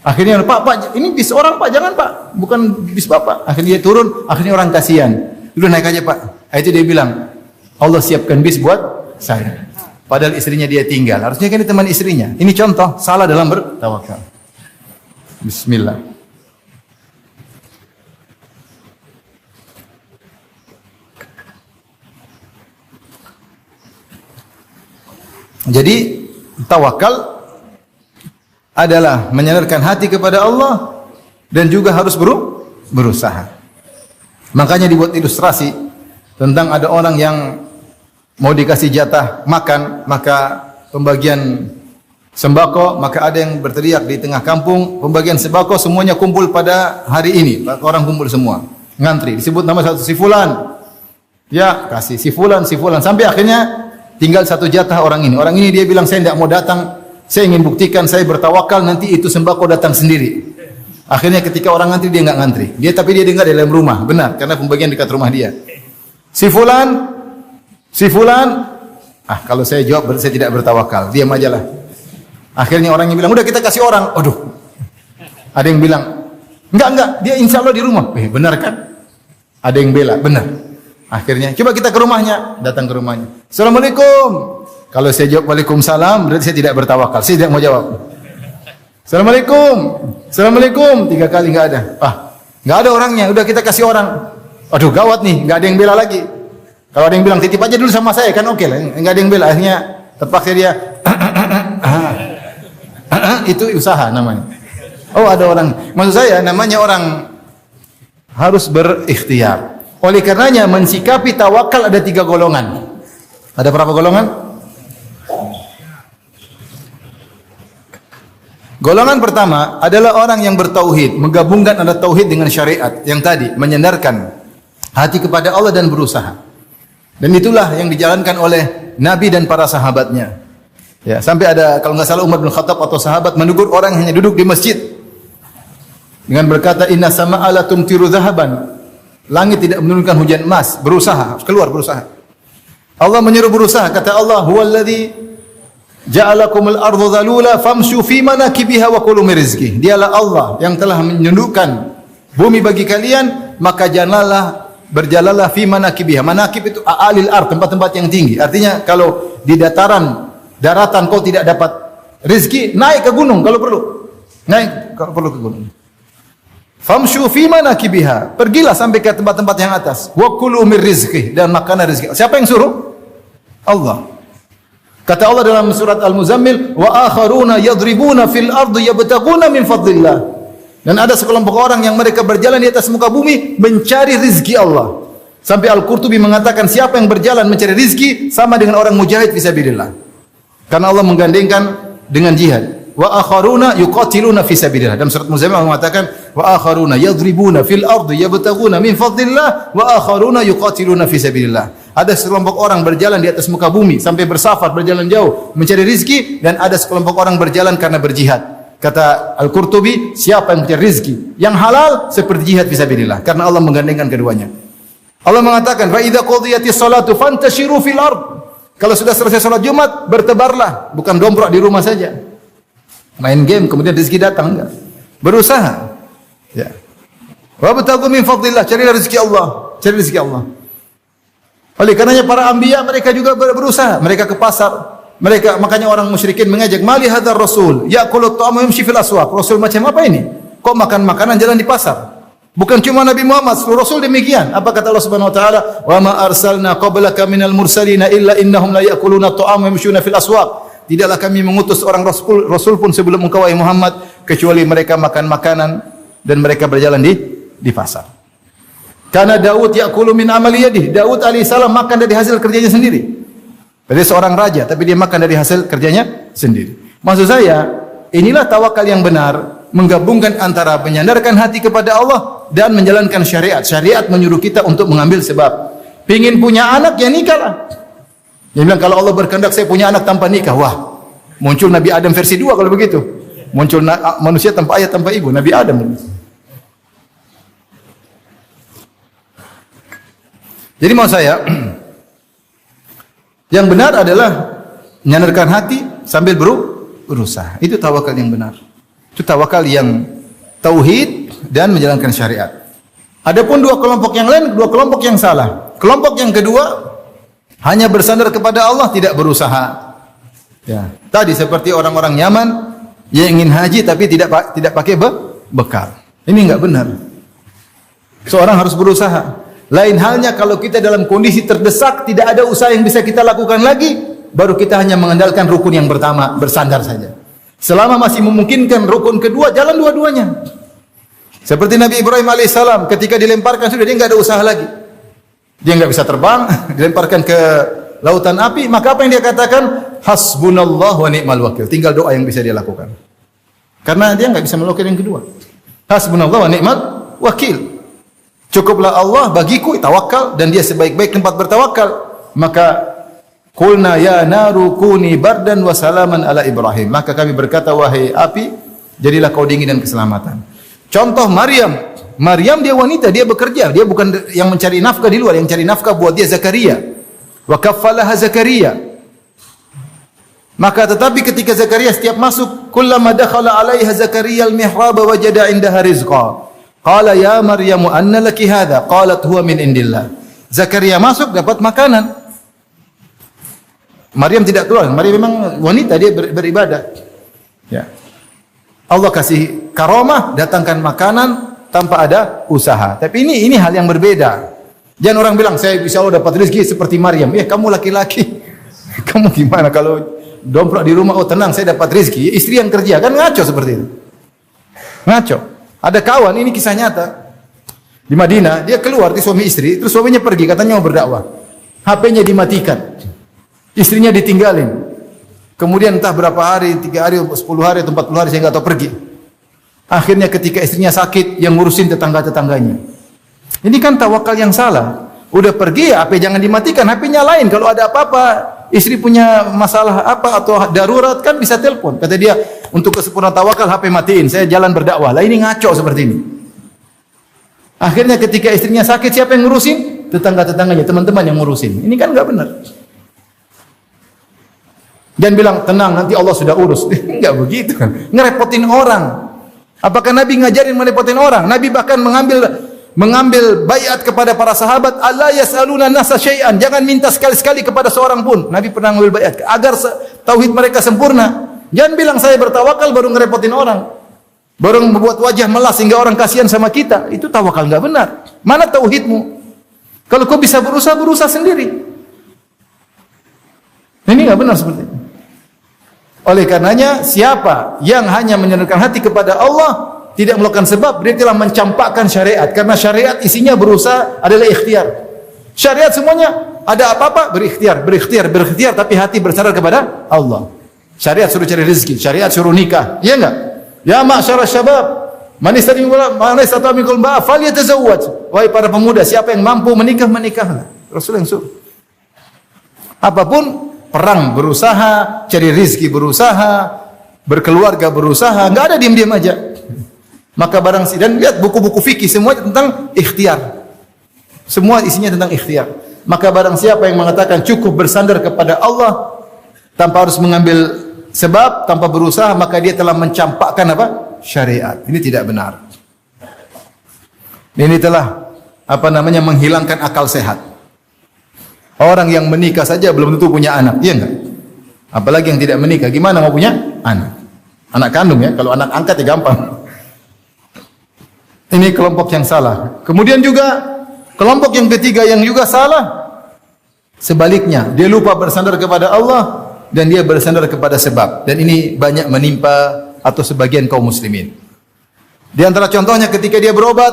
Akhirnya Pak, ini bis orang Pak, jangan Pak, bukan bis Bapak. Akhirnya dia turun, akhirnya orang kasihan. Udah naik aja Pak. Itu dia bilang, Allah siapkan bis buat saya. Padahal istrinya dia tinggal. Harusnya kan ini teman istrinya. Ini contoh salah dalam bertawakal. Bismillah. Jadi tawakal adalah menyandarkan hati kepada Allah dan juga harus berusaha. Makanya dibuat ilustrasi tentang ada orang yang mau dikasih jatah makan, maka pembagian sembako, maka ada yang berteriak di tengah kampung, pembagian sembako semuanya kumpul pada hari ini. Orang kumpul semua, ngantri, disebut nama satu si fulan. Ya, kasih si fulan sampai akhirnya tinggal satu jatah orang ini. Orang ini dia bilang, saya tidak mau datang. Saya ingin buktikan saya bertawakal, nanti itu sembako datang sendiri. Akhirnya ketika orang ngantri, dia enggak ngantri. Tapi dia dengar di dalam rumah, benar, karena pembagian dekat rumah dia. Si fulan, kalau saya jawab saya tidak bertawakal, diam aja lah. Akhirnya orangnya bilang, udah kita kasih orang. Aduh. Ada yang bilang, enggak, dia insya Allah di rumah. Benar kan? Ada yang bela, benar. Akhirnya, coba kita ke rumahnya, datang ke rumahnya. Assalamualaikum. Kalau saya jawab waalaikumsalam, berarti saya tidak bertawakal. Saya tidak mau jawab. Assalamualaikum. 3 kali enggak ada. Enggak ada orangnya. Udah kita kasih orang. Aduh, gawat nih, enggak ada yang bela lagi. Kalau ada yang bilang titip aja dulu sama saya kan oke lah. Enggak ada yang bela. Akhirnya terpaksa dia itu usaha namanya. Oh, ada orang. Maksud saya namanya orang harus berikhtiar. Oleh karenanya mensikapi tawakal ada 3 golongan. Ada berapa golongan? Golongan pertama adalah orang yang bertauhid, menggabungkan antara tauhid dengan syariat yang tadi, menyandarkan hati kepada Allah dan berusaha. Dan itulah yang dijalankan oleh Nabi dan para sahabatnya. Ya, sampai ada kalau nggak salah Umar bin Khattab atau sahabat menegur orang yang hanya duduk di masjid dengan berkata, inna sama'a la tumtiru dhahaban. Langit tidak menurunkan hujan emas, berusaha, keluar berusaha. Allah menyuruh berusaha, kata Allah, huwallazi ja'alakumul ardu dhalula famshu fi manakibiha wa kulu min rizqih. Dialah Allah yang telah menundukkan bumi bagi kalian, maka berjalanlah fi manakibiha. Manakib itu a'alil ard, tempat-tempat yang tinggi. Artinya kalau di daratan kau tidak dapat rezeki, naik ke gunung kalau perlu. Naik kalau perlu ke gunung. Famshu fi manakibiha. Pergilah sampai ke tempat-tempat yang atas. Wa kulu min rizqih, dan makanlah rezeki. Siapa yang suruh? Allah. Kata Allah dalam surat Al-Muzammil, wa akharuna yadribuna fil ardi yabtaguna min fadlillah. Dan ada sekelompok orang yang mereka berjalan di atas muka bumi mencari rizki Allah. Sampai Al-Qurtubi mengatakan siapa yang berjalan mencari rizki sama dengan orang mujahid fisabilillah. Karena Allah menggandengkan dengan jihad. Wa akharuna yuqatiluna fisabilillah. Dalam surat Muzammil Allah mengatakan wa akharuna yadribuna fil ardi yabtaguna min fadlillah wa akharuna yuqatiluna fisabilillah. Ada sekelompok orang berjalan di atas muka bumi sampai bersafar, berjalan jauh mencari rizki, dan ada sekelompok orang berjalan karena berjihad. Kata Al-Qurtubi, siapa yang mencari rizki yang halal seperti jihad fisabilillah, karena Allah menggandengkan keduanya. Allah mengatakan, "Fa idza qudiyatis salatu fantashiru fil ard." Kalau sudah selesai salat Jumat, bertebarlah, bukan domprok di rumah saja. Main game kemudian rezeki datang, enggak. Berusaha. Ya. Wa batagu min fadlillah, carilah rezeki Allah, cari rezeki Allah. Oleh karenanya para anbiya mereka juga berusaha, mereka ke pasar. Makanya orang musyrikin mengajak, "Mali hadzal rasul ya'kulu at-ta'ama yamshi fil aswaq." Rasul macam apa ini? Kok makan makanan jalan di pasar? Bukan cuma Nabi Muhammad, seluruh rasul demikian. Apa kata Allah Subhanahu wa taala? "Wa ma arsalna qablaka minal mursalina illa innahum la ya'kuluna at-ta'ama yamshuna fil aswaq." Tidaklah kami mengutus orang rasul pun sebelum engkau wahai Muhammad kecuali mereka makan makanan dan mereka berjalan di pasar. Karena Daud ya'kulu min amali yadihi. Daud alaihissalam makan dari hasil kerjanya sendiri. Dia seorang raja tapi dia makan dari hasil kerjanya sendiri. Maksud saya, inilah tawakal yang benar. menggabungkan antara menyandarkan hati kepada Allah dan menjalankan syariat. Syariat menyuruh kita untuk mengambil sebab. Pingin punya anak, ya nikahlah. Dia bilang kalau Allah berkehendak saya punya anak tanpa nikah, wah, muncul Nabi Adam versi 2 kalau begitu. Muncul manusia tanpa ayah tanpa ibu, Nabi Adam. Jadi mau saya, yang benar adalah menyandarkan hati sambil berusaha. Itu tawakal yang benar. Itu tawakal yang tauhid dan menjalankan syariat. Adapun dua kelompok yang lain, dua kelompok yang salah. Kelompok yang kedua hanya bersandar kepada Allah, tidak berusaha. Ya. Tadi seperti orang-orang Yaman yang ingin haji tapi tidak pakai bekal. Ini enggak benar. Seorang harus berusaha. Lain halnya kalau kita dalam kondisi terdesak, tidak ada usaha yang bisa kita lakukan lagi, baru kita hanya mengandalkan rukun yang pertama, bersandar saja. Selama masih memungkinkan rukun kedua, jalan dua-duanya. Seperti Nabi Ibrahim alaihissalam, ketika dilemparkan sudah dia nggak ada usaha lagi. Dia nggak bisa terbang, dilemparkan ke lautan api, maka apa yang dia katakan? Hasbunallah wa ni'mal wakil. Tinggal doa yang bisa dia lakukan. Karena dia nggak bisa melakukan yang kedua. Hasbunallah wa ni'mal wakil. Cukuplah Allah bagiku tawakal dan dia sebaik-baik tempat bertawakal. Maka qulna ya naru kuni bardan wa salaman ala Ibrahim. Maka kami berkata wahai api, jadilah kau dingin dan keselamatan. Contoh Maryam. Maryam dia wanita, dia bekerja, dia bukan yang mencari nafkah di luar, yang cari nafkah buat dia Zakaria. Wa kaffalaha Zakaria. Maka tetapi ketika Zakaria setiap masuk, kullama dakhala 'alaiha Zakaria al-mihrab wajada 'indaha rizqa. Qala ya Maryamu anna laki hadha? Qalat huwa min indillah. Zakaria masuk dapat makanan. Maryam tidak keluar. Maryam memang wanita, dia beribadah. Ya. Allah kasih karomah, datangkan makanan tanpa ada usaha. Tapi ini hal yang berbeda. Jangan orang bilang saya bisa Allah dapat rezeki seperti Maryam. Ya kamu laki-laki. Kamu gimana kalau domplak di rumah, oh tenang saya dapat rezeki. Istri yang kerja kan ngaco seperti itu. Ngaco. Ada kawan, ini kisah nyata. Di Madinah, dia keluar di suami istri, terus suaminya pergi, katanya mau berdakwah. HP-nya dimatikan. Istrinya ditinggalin. Kemudian entah berapa hari, 3 hari, 10 hari, atau 40 hari, saya nggak tahu pergi. Akhirnya ketika istrinya sakit, yang ngurusin tetangga-tetangganya. Ini kan tawakal yang salah. Udah pergi ya, HP jangan dimatikan, HP-nya lain. Kalau ada apa-apa, istri punya masalah apa atau darurat kan bisa telepon. Kata dia, untuk kesempurnaan tawakal HP matiin, saya jalan berdakwah. Lah ini ngaco seperti ini. Akhirnya ketika istrinya sakit, siapa yang ngurusin? Tetangga-tetangganya, teman-teman yang ngurusin. Ini kan enggak benar. Jangan bilang tenang nanti Allah sudah urus. Enggak begitu kan. Ngerepotin orang. Apakah Nabi ngajarin merepotin orang? Nabi bahkan mengambil baiat kepada para sahabat, alla yasaluna nasa syai'an, jangan minta sekali-sekali kepada seorang pun. Nabi pernah mengambil baiat agar tauhid mereka sempurna. Jangan bilang saya bertawakal baru ngerepotin orang, baru membuat wajah melas sehingga orang kasihan sama kita. Itu tawakal enggak benar. Mana tauhidmu? Kalau kau bisa berusaha sendiri. Ini enggak benar seperti itu. Oleh karenanya siapa yang hanya menyandarkan hati kepada Allah, tidak melakukan sebab, dia telah mencampakkan syariat. Karena syariat isinya berusaha adalah ikhtiar. Syariat semuanya ada apa-apa berikhtiar, tapi hati bersandar kepada Allah. Syariat suruh cari rezeki, syariat suruh nikah, iya enggak? Ya ma'syara syabab, man istata'a minkum ba'a falyatazawwaj. Wahai para pemuda, siapa yang mampu menikah, menikahlah. Rasul yang suruh. Apapun, perang berusaha, cari rezeki berusaha, berkeluarga berusaha, enggak ada diam-diam aja. Maka barang dan lihat buku-buku fikih semua tentang ikhtiar. Semua isinya tentang ikhtiar. Maka barang siapa yang mengatakan cukup bersandar kepada Allah tanpa harus mengambil sebab, tanpa berusaha, maka dia telah mencampakkan apa? Syariat. Ini tidak benar. Ini telah menghilangkan akal sehat. Orang yang menikah saja belum tentu punya anak, iya enggak? Apalagi yang tidak menikah, gimana mau punya anak? Anak kandung ya, kalau anak angkat ya gampang. Ini kelompok yang salah. Kemudian juga kelompok yang ketiga yang juga salah. Sebaliknya, dia lupa bersandar kepada Allah dan dia bersandar kepada sebab. Dan ini banyak menimpa atau sebagian kaum muslimin. Di antara contohnya ketika dia berobat,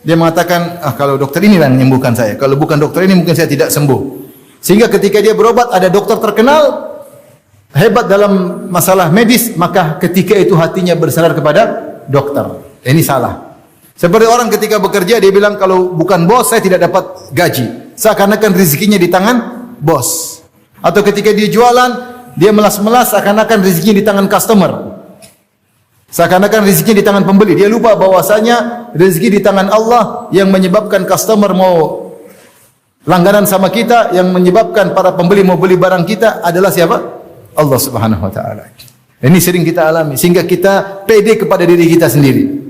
dia mengatakan, kalau dokter ini yang menyembuhkan saya. Kalau bukan dokter ini mungkin saya tidak sembuh. Sehingga ketika dia berobat ada dokter terkenal hebat dalam masalah medis, maka ketika itu hatinya bersandar kepada dokter. Ini salah. Seperti orang ketika bekerja dia bilang kalau bukan bos saya tidak dapat gaji. Seakan-akan rezekinya di tangan bos. Atau ketika dia jualan, dia melas-melas seakan-akan rezekinya di tangan customer. Seakan-akan rezekinya di tangan pembeli. Dia lupa bahwasanya rezeki di tangan Allah yang menyebabkan customer mau langganan sama kita, yang menyebabkan para pembeli mau beli barang kita adalah siapa? Allah Subhanahu wa taala. Ini sering kita alami sehingga kita pede kepada diri kita sendiri.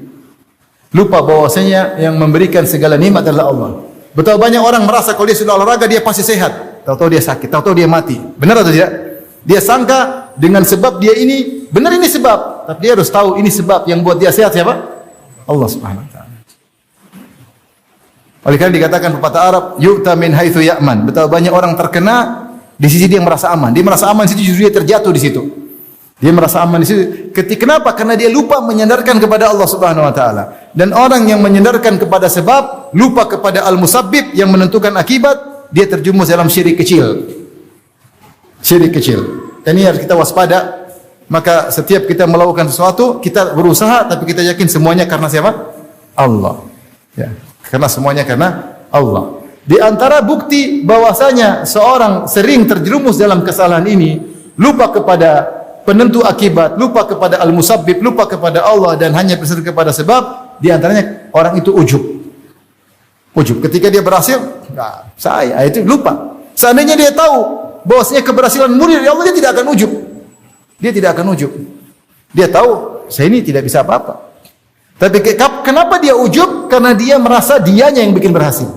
Lupa bahwasanya yang memberikan segala nikmat adalah Allah. Betapa banyak orang merasa kalau dia sudah olahraga dia pasti sehat. Tahu-tahu dia sakit, tahu-tahu dia mati. Benar atau tidak? Dia sangka dengan sebab dia ini, benar ini sebab, tapi dia harus tahu ini sebab yang buat dia sehat siapa? Allah Subhanahu wa taala. Oleh karena dikatakan pepatah Arab, yu'ta min haitsu ya'man. Betapa banyak orang terkena di sisi dia merasa aman. Dia merasa aman di situ, justru dia terjatuh di situ. Dia merasa aman di situ. Kenapa? Karena dia lupa menyandarkan kepada Allah Subhanahu wa taala. Dan orang yang menyandarkan kepada sebab, lupa kepada al-musabbib yang menentukan akibat, dia terjumus dalam syirik kecil. Syirik kecil. Dan ini harus kita waspada. Maka setiap kita melakukan sesuatu, kita berusaha tapi kita yakin semuanya karena siapa? Allah. Ya, karena semuanya karena Allah. Di antara bukti bahwasanya seorang sering terjerumus dalam kesalahan ini, lupa kepada penentu akibat, lupa kepada al-musabbib, lupa kepada Allah dan hanya bersandar kepada sebab, di antaranya orang itu ujub. Ujub. Ketika dia berhasil, nah, saya itu lupa. Seandainya dia tahu bahwasanya keberhasilan murni dari Allah, dia tidak akan ujub. Dia tidak akan ujub. Dia tahu saya ini tidak bisa apa-apa. Tapi kenapa dia ujub? Karena dia merasa dianya yang bikin berhasil.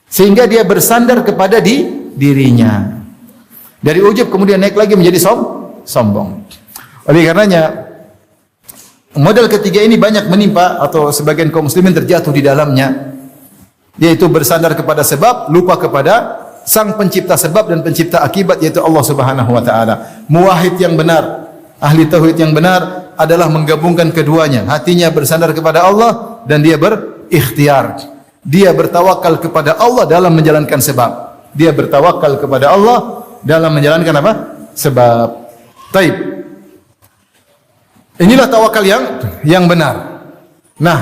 Sehingga dia bersandar kepada dirinya. Dari ujub kemudian naik lagi menjadi sombong. Oleh karenanya model ketiga ini banyak menimpa atau sebagian kaum muslimin terjatuh di dalamnya, yaitu bersandar kepada sebab, lupa kepada sang pencipta sebab dan pencipta akibat, yaitu Allah Subhanahu wa taala. Muwahhid yang benar, ahli tauhid yang benar adalah menggabungkan keduanya. Hatinya bersandar kepada Allah dan dia berikhtiar. Dia bertawakal kepada Allah dalam menjalankan sebab. Dia bertawakal kepada Allah dalam menjalankan apa? Sebab. Taib. Inilah tawakal yang benar. Nah,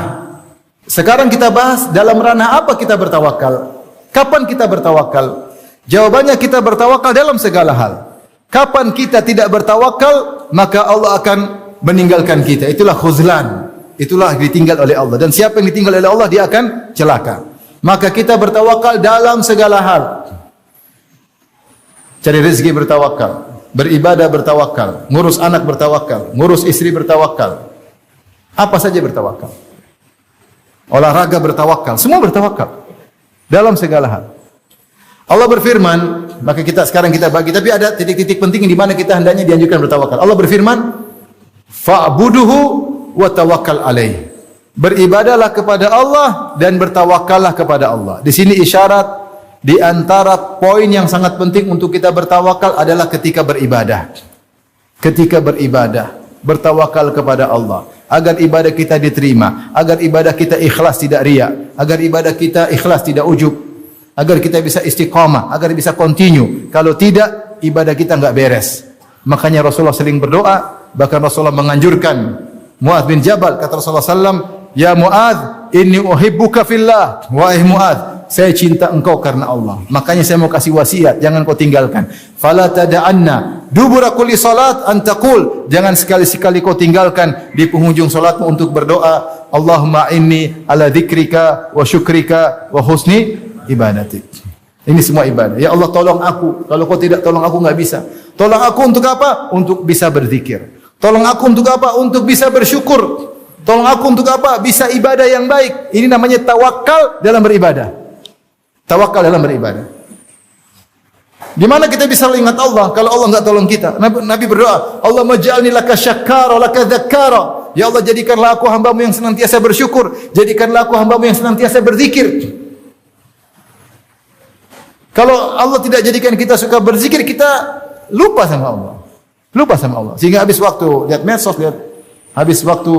sekarang kita bahas dalam ranah apa kita bertawakal. Kapan kita bertawakal? Jawabannya kita bertawakal dalam segala hal. Kapan kita tidak bertawakal, maka Allah akan meninggalkan kita. Itulah khuzlan. Itulah ditinggal oleh Allah. Dan siapa yang ditinggal oleh Allah, dia akan celaka. Maka kita bertawakal dalam segala hal. Cari rezeki bertawakal. Beribadah bertawakal, ngurus anak bertawakal, ngurus istri bertawakal. Apa saja bertawakal. Olahraga bertawakal, semua bertawakal. Dalam segala hal. Allah berfirman, maka sekarang kita bagi, tapi ada titik-titik penting di mana kita hendaknya dianjurkan bertawakal. Allah berfirman, fa'buduhu wa tawakkal alaih. Beribadahlah kepada Allah dan bertawakallah kepada Allah. Di sini isyarat di antara poin yang sangat penting untuk kita bertawakal adalah ketika beribadah. Ketika beribadah, bertawakal kepada Allah agar ibadah kita diterima, agar ibadah kita ikhlas tidak riya, agar ibadah kita ikhlas tidak ujub, agar kita bisa istiqamah, agar bisa continue. Kalau tidak, ibadah kita enggak beres. Makanya Rasulullah sering berdoa, bahkan Rasulullah menganjurkan Muadz bin Jabal, kata Rasulullah sallam, "Ya Muadz, inni uhibbuka fillah." Wahai Muadz, saya cinta engkau karena Allah. Makanya saya mau kasih wasiat, jangan kau tinggalkan. Fala tada'anna dubura kulli salat an taqul. Jangan sekali-sekali kau tinggalkan di penghujung salatmu untuk berdoa, Allahumma inni ala dzikrika wa syukrika wa husni ibadatik. Ini semua ibadah. Ya Allah, tolong aku. Kalau kau tidak tolong aku enggak bisa. Tolong aku untuk apa? Untuk bisa berzikir. Tolong aku untuk apa? Untuk bisa bersyukur. Tolong aku untuk apa? Bisa ibadah yang baik. Ini namanya tawakal dalam beribadah. Tawakal dalam beribadah. Di mana kita bisa ingat Allah kalau Allah enggak tolong kita? Nabi berdoa, Allah maj'alni laka syakkara laka dzakkara. Ya Allah, jadikanlah aku hamba-Mu yang senantiasa bersyukur, jadikanlah aku hamba-Mu yang senantiasa berzikir. Kalau Allah tidak jadikan kita suka berzikir, kita lupa sama Allah. Lupa sama Allah. Sehingga habis waktu lihat medsos, habis waktu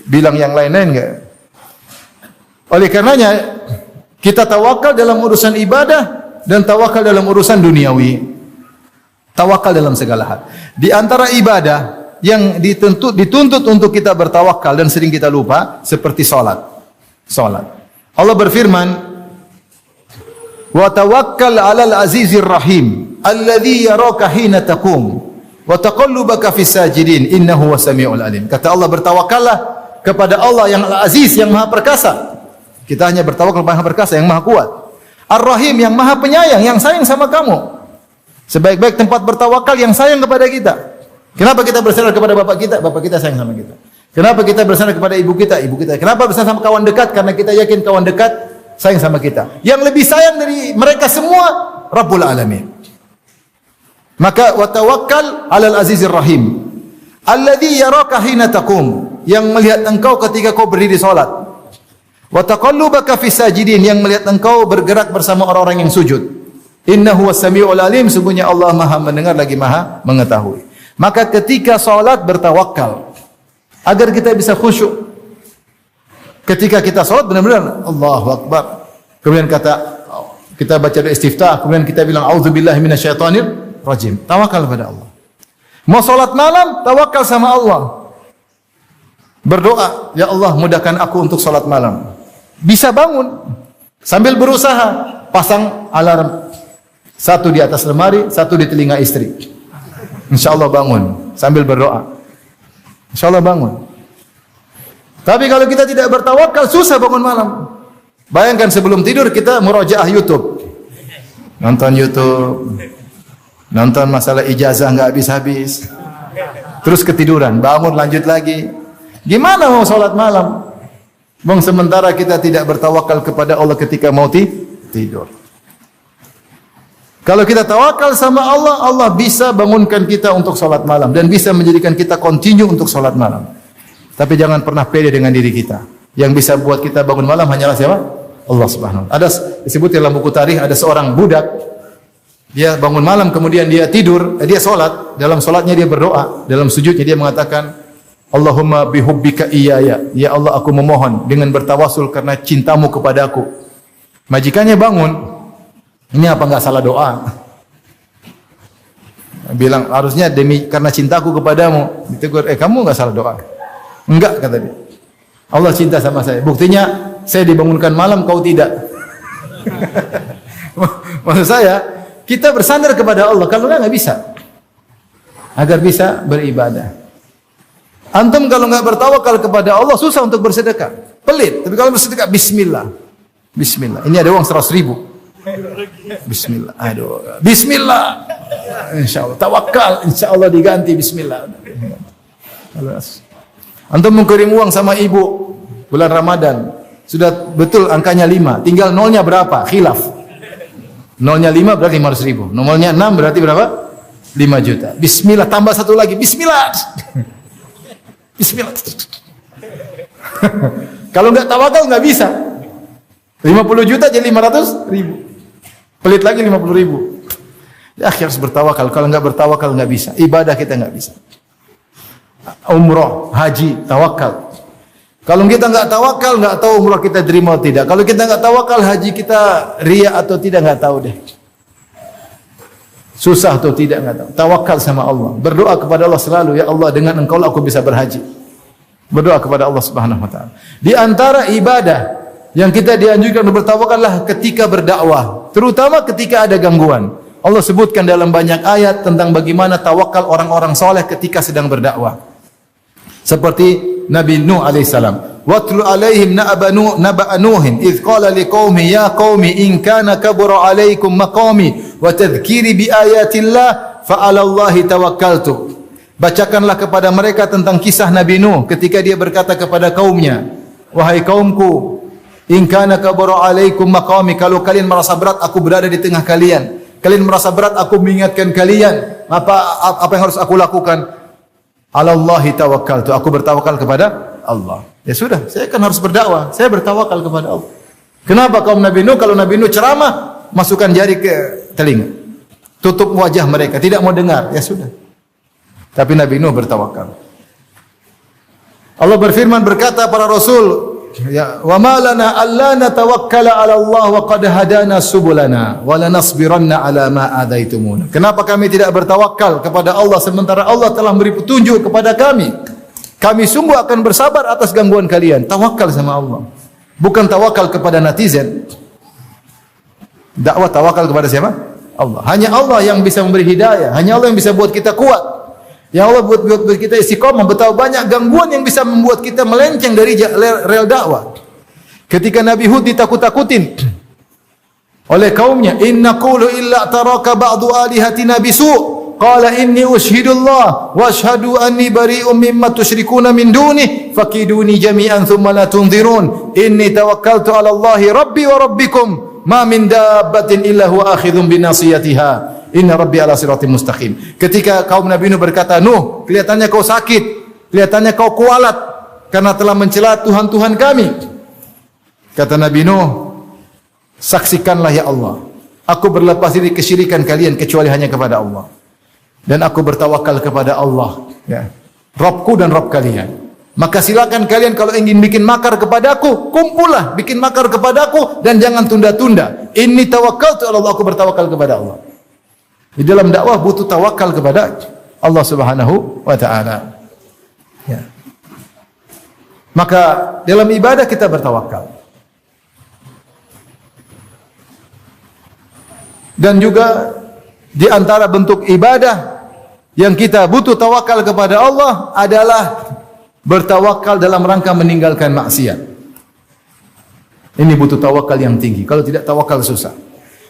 bilang yang lain-lain enggak. Oleh karenanya kita tawakal dalam urusan ibadah dan tawakal dalam urusan duniawi. Tawakal dalam segala hal. Di antara ibadah yang dituntut untuk kita bertawakal dan sering kita lupa seperti salat. Allah berfirman, "Wa tawakkal 'alal azizir rahim alladzi yaraka hina taqum wa taqallubaka fis sajidin innahu wasami'ul alim." Kata Allah, bertawakallah kepada Allah yang Al-Aziz, yang Maha Perkasa. Kita hanya bertawakal kepada Maha Perkasa, yang Maha Kuat. Ar-Rahim, yang Maha Penyayang, yang sayang sama kamu. Sebaik-baik tempat bertawakal yang sayang kepada kita. Kenapa kita bersandar kepada bapak kita? Bapak kita sayang sama kita. Kenapa kita bersandar kepada ibu kita? Ibu kita. Kenapa bersandar sama kawan dekat? Karena kita yakin kawan dekat sayang sama kita. Yang lebih sayang dari mereka semua, Rabbul Alamin. Maka wa tawakkal 'alal azizir rahim alladzi yaraka hina taqum, yang melihat engkau ketika kau berdiri salat. Wa taqallubaka fis sajidin, yang melihat engkau bergerak bersama orang-orang yang sujud. Innahu was-sami'ul alim, sungguhnya Allah Maha mendengar lagi Maha mengetahui. Maka ketika salat bertawakal agar kita bisa khusyuk. Ketika kita salat benar-benar Allahu Akbar. Kemudian kita baca doa istiftah, kemudian kita bilang auzubillahi minasyaitonir rajim. Tawakal kepada Allah. Mau salat malam, tawakal sama Allah. Berdoa, ya Allah mudahkan aku untuk salat malam. Bisa bangun sambil berusaha, pasang alarm. Satu di atas lemari, satu di telinga istri. InsyaAllah bangun sambil berdoa. InsyaAllah bangun. Tapi kalau kita tidak bertawakal, susah bangun malam. Bayangkan sebelum tidur kita murojaah YouTube. Nonton YouTube. Nonton masalah ijazah enggak habis-habis. Terus ketiduran, bangun lanjut lagi. Gimana mau salat malam? Bang, sementara kita tidak bertawakal kepada Allah ketika mau tidur. Kalau kita tawakal sama Allah, Allah bisa bangunkan kita untuk salat malam dan bisa menjadikan kita continue untuk salat malam. Tapi jangan pernah pede dengan diri kita. Yang bisa buat kita bangun malam hanyalah siapa? Allah Subhanahu wa taala. Ada disebut dalam buku tarikh, ada seorang budak, dia bangun malam kemudian dia tidur, dia salat. Dalam salatnya dia berdoa, dalam sujudnya dia mengatakan, Allahumma bihubbika iyaya, ya Allah aku memohon dengan bertawasul karena cintamu kepadaku. Majikannya bangun, ini apa enggak salah doa? Bilang harusnya karena cintaku kepadamu. Ditegur, kamu enggak salah doa. Enggak, kata dia. Allah cinta sama saya. Buktinya saya dibangunkan malam, kau tidak. Maksud saya, kita bersandar kepada Allah. Kalau enggak bisa. Agar bisa beribadah. Antum kalau enggak bertawakal kepada Allah, susah untuk bersedekah. Pelit. Tapi kalau bersedekah, bismillah. Bismillah. Ini ada uang 100.000. Bismillah. Aduh. Bismillah. InsyaAllah. Tawakal. InsyaAllah diganti. Bismillah. Antum mengirim uang sama ibu bulan Ramadan. Sudah betul angkanya 5. Tinggal nolnya berapa? Khilaf. Nolnya 5 berarti 500.000. Nolnya 6 berarti berapa? 5 juta. Bismillah. Tambah satu lagi. Bismillah. Bismillah. Kalau enggak tawakal enggak bisa. 50 juta jadi 500.000. Pelit lagi 50.000. Ya, harus bertawakal. Kalau enggak bertawakal enggak bisa. Ibadah kita enggak bisa. Umrah, haji, tawakal. Kalau kita enggak tawakal, enggak tahu umrah kita terima atau tidak. Kalau kita enggak tawakal, haji kita riya atau tidak enggak tahu deh. Susah atau tidak enggak tahu. Tawakal sama Allah. Berdoa kepada Allah selalu, ya Allah dengan Engkau lah aku bisa berhaji. Berdoa kepada Allah Subhanahu wa taala. Di antara ibadah yang kita dianjurkan untuk bertawakallah ketika berdakwah, terutama ketika ada gangguan. Allah sebutkan dalam banyak ayat tentang bagaimana tawakal orang-orang soleh ketika sedang berdakwah. Seperti Nabi Nuh alaihissalam. Watlu alaihim naba'a Nuhin idh qala liqaumi ya qaumi in kana kabura alaikum maqami wa tadhkiri bi ayatillah fa 'ala Allahi tawakkaltu. Bacakanlah kepada mereka tentang kisah Nabi Nuh ketika dia berkata kepada kaumnya, wahai kaumku, in kana kabura alaikum maqami, kalau kalian merasa berat aku berada di tengah kalian. Kalian merasa berat aku mengingatkan kalian, apa yang harus aku lakukan? 'Ala Allahi tawakkaltu, aku bertawakal kepada Allah. Ya sudah, saya kan harus berdakwah. Saya bertawakal kepada Allah. Kenapa kaum Nabi Nuh kalau Nabi Nuh ceramah masukkan jari ke telinga, tutup wajah mereka, tidak mau dengar. Ya sudah. Tapi Nabi Nuh bertawakal. Allah berfirman berkata para rasul, ya, wa ma lana alla natawakkala 'ala Allah wa qad hadana subulana wa lanasbiranna 'ala ma adaitumuna. Kenapa kami tidak bertawakal kepada Allah sementara Allah telah memberi petunjuk kepada kami? Kami sungguh akan bersabar atas gangguan kalian. Tawakal sama Allah. Bukan tawakal kepada netizen. Dakwah tawakal kepada siapa? Allah. Hanya Allah yang bisa memberi hidayah. Hanya Allah yang bisa buat kita kuat. Yang Allah buat kita istiqamah. Betapa banyak gangguan yang bisa membuat kita melenceng dari rel dakwah. Ketika Nabi Hud ditakut-takutin oleh kaumnya, "Inna qulu illa taraka ba'du alihatina bisu'." Qala inni ushhidullah wa ashhadu anni bari'un mimma tusyrikuna min duni fakiduni jami'an thumma la tunzirun inni tawakkaltu 'ala Allahi rabbi wa rabbikum ma min dabbatin illa huwa akhidhun bi nasiyatiha inna rabbi 'ala siratim mustaqim. Ketika kaum Nabi Nuh berkata, "Nuh, kelihatannya kau sakit, kelihatannya kau kualat karena telah mencela Tuhan-Tuhan kami." Kata Nabi Nuh, "Saksikanlah ya Allah, aku berlepas diri kesyirikan kalian kecuali hanya kepada Allah. Dan aku bertawakal kepada Allah, ya, Rabbku dan Rabb kalian. Maka silakan kalian kalau ingin bikin makar kepadaku, kumpullah bikin makar kepadaku dan jangan tunda-tunda. Inni tawakkaltu 'ala Allah, aku bertawakal kepada Allah." Di dalam dakwah butuh tawakal kepada Allah Subhanahu wa taala. Ya. Maka dalam ibadah kita bertawakal. Dan juga di antara bentuk ibadah yang kita butuh tawakal kepada Allah adalah bertawakal dalam rangka meninggalkan maksiat. Ini butuh tawakal yang tinggi. Kalau tidak tawakal susah.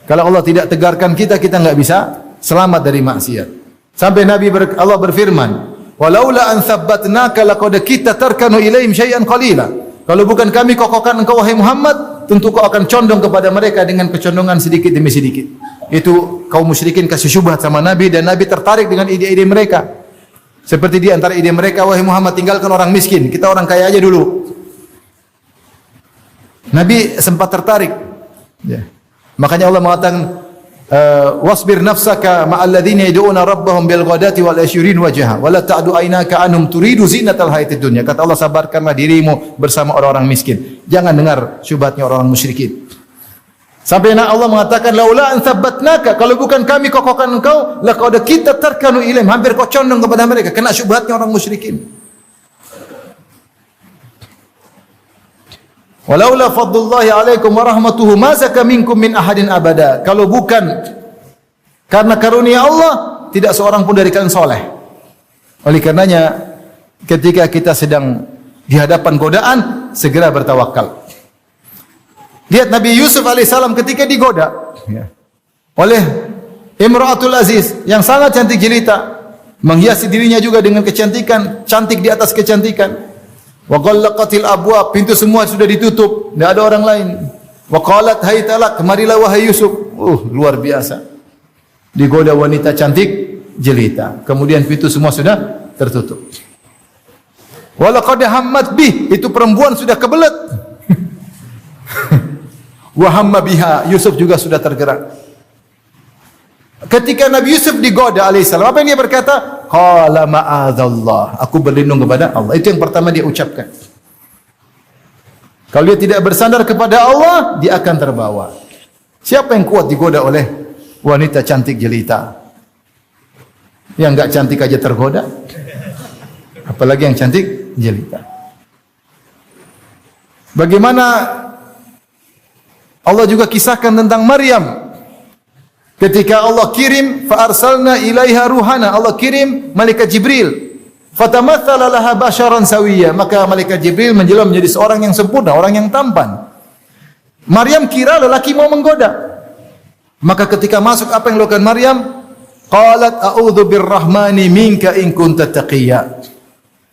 Kalau Allah tidak tegarkan kita, kita enggak bisa selamat dari maksiat. Sampai Allah berfirman, "Walaula an tsabbatnaka laqad kita tarkanu ilaihim syai'an qalila." Kalau bukan kami kokohkan engkau wahai Muhammad, tentu kau akan condong kepada mereka dengan kecondongan sedikit demi sedikit. Itu kaum musyrikin kasih syubhat sama Nabi dan Nabi tertarik dengan ide-ide mereka. Seperti di antara ide mereka, "Wahai Muhammad, tinggalkan orang miskin, kita orang kaya aja dulu." Nabi sempat tertarik. Ya. Makanya Allah mengatakan, "Wasbir nafsaka ma'al ladzina yad'una rabbahum bil ghadati wal asyurin wajha wa la ta'du aynaka anhum turidu zinatal hayatid dunya." Kata Allah, sabarkanlah dirimu bersama orang-orang miskin. Jangan dengar syubhatnya orang musyrikin. Sampai Allah mengatakan, "Laula an tsabbatnaka," kalau bukan kami kokohkan engkau, laqad kita tarkanu ilaihim, hampir kau condong kepada mereka, kena syubhatnya orang musyrikin. "Walaula fadlullahi 'alaikum wa rahmatuhu ma zaka minkum min ahadin abada." Kalau bukan karena karunia Allah, tidak seorang pun dari kalian soleh. Oleh karenanya, ketika kita sedang di hadapan godaan, segera bertawakal. Lihat Nabi Yusuf alaihissalam ketika digoda oleh Imra'atul Aziz yang sangat cantik jelita, menghiasi dirinya juga dengan kecantikan, cantik di atas kecantikan. Wa ghallaqatil abwab, pintu semua sudah ditutup, tidak ada orang lain. Wa qalat hay talak, kemarilah wahai Yusuf. Luar biasa. Digoda wanita cantik jelita, kemudian pintu semua sudah tertutup. Wa laqad hammat bih, itu perempuan sudah kebelet. Wa hamma biha, Yusuf juga sudah tergerak. Ketika Nabi Yusuf digoda alaihissalam, apa yang dia berkata? Qala ma'adzallah, aku berlindung kepada Allah. Itu yang pertama dia ucapkan. Kalau dia tidak bersandar kepada Allah, dia akan terbawa. Siapa yang kuat digoda oleh wanita cantik jelita? Yang enggak cantik aja tergoda, apalagi yang cantik jelita. Bagaimana Allah juga kisahkan tentang Maryam. Ketika Allah kirim, fa arsalna ilaiha ruhana, Allah kirim malaikat Jibril. Fatamatsala laha basharan sawiyya, maka malaikat Jibril menjelma menjadi seorang yang sempurna, orang yang tampan. Maryam kira lelaki mau menggoda. Maka ketika masuk, apa yang dilakukan Maryam? Qalat a'udzu birrahmani minka in kunta taqiyya.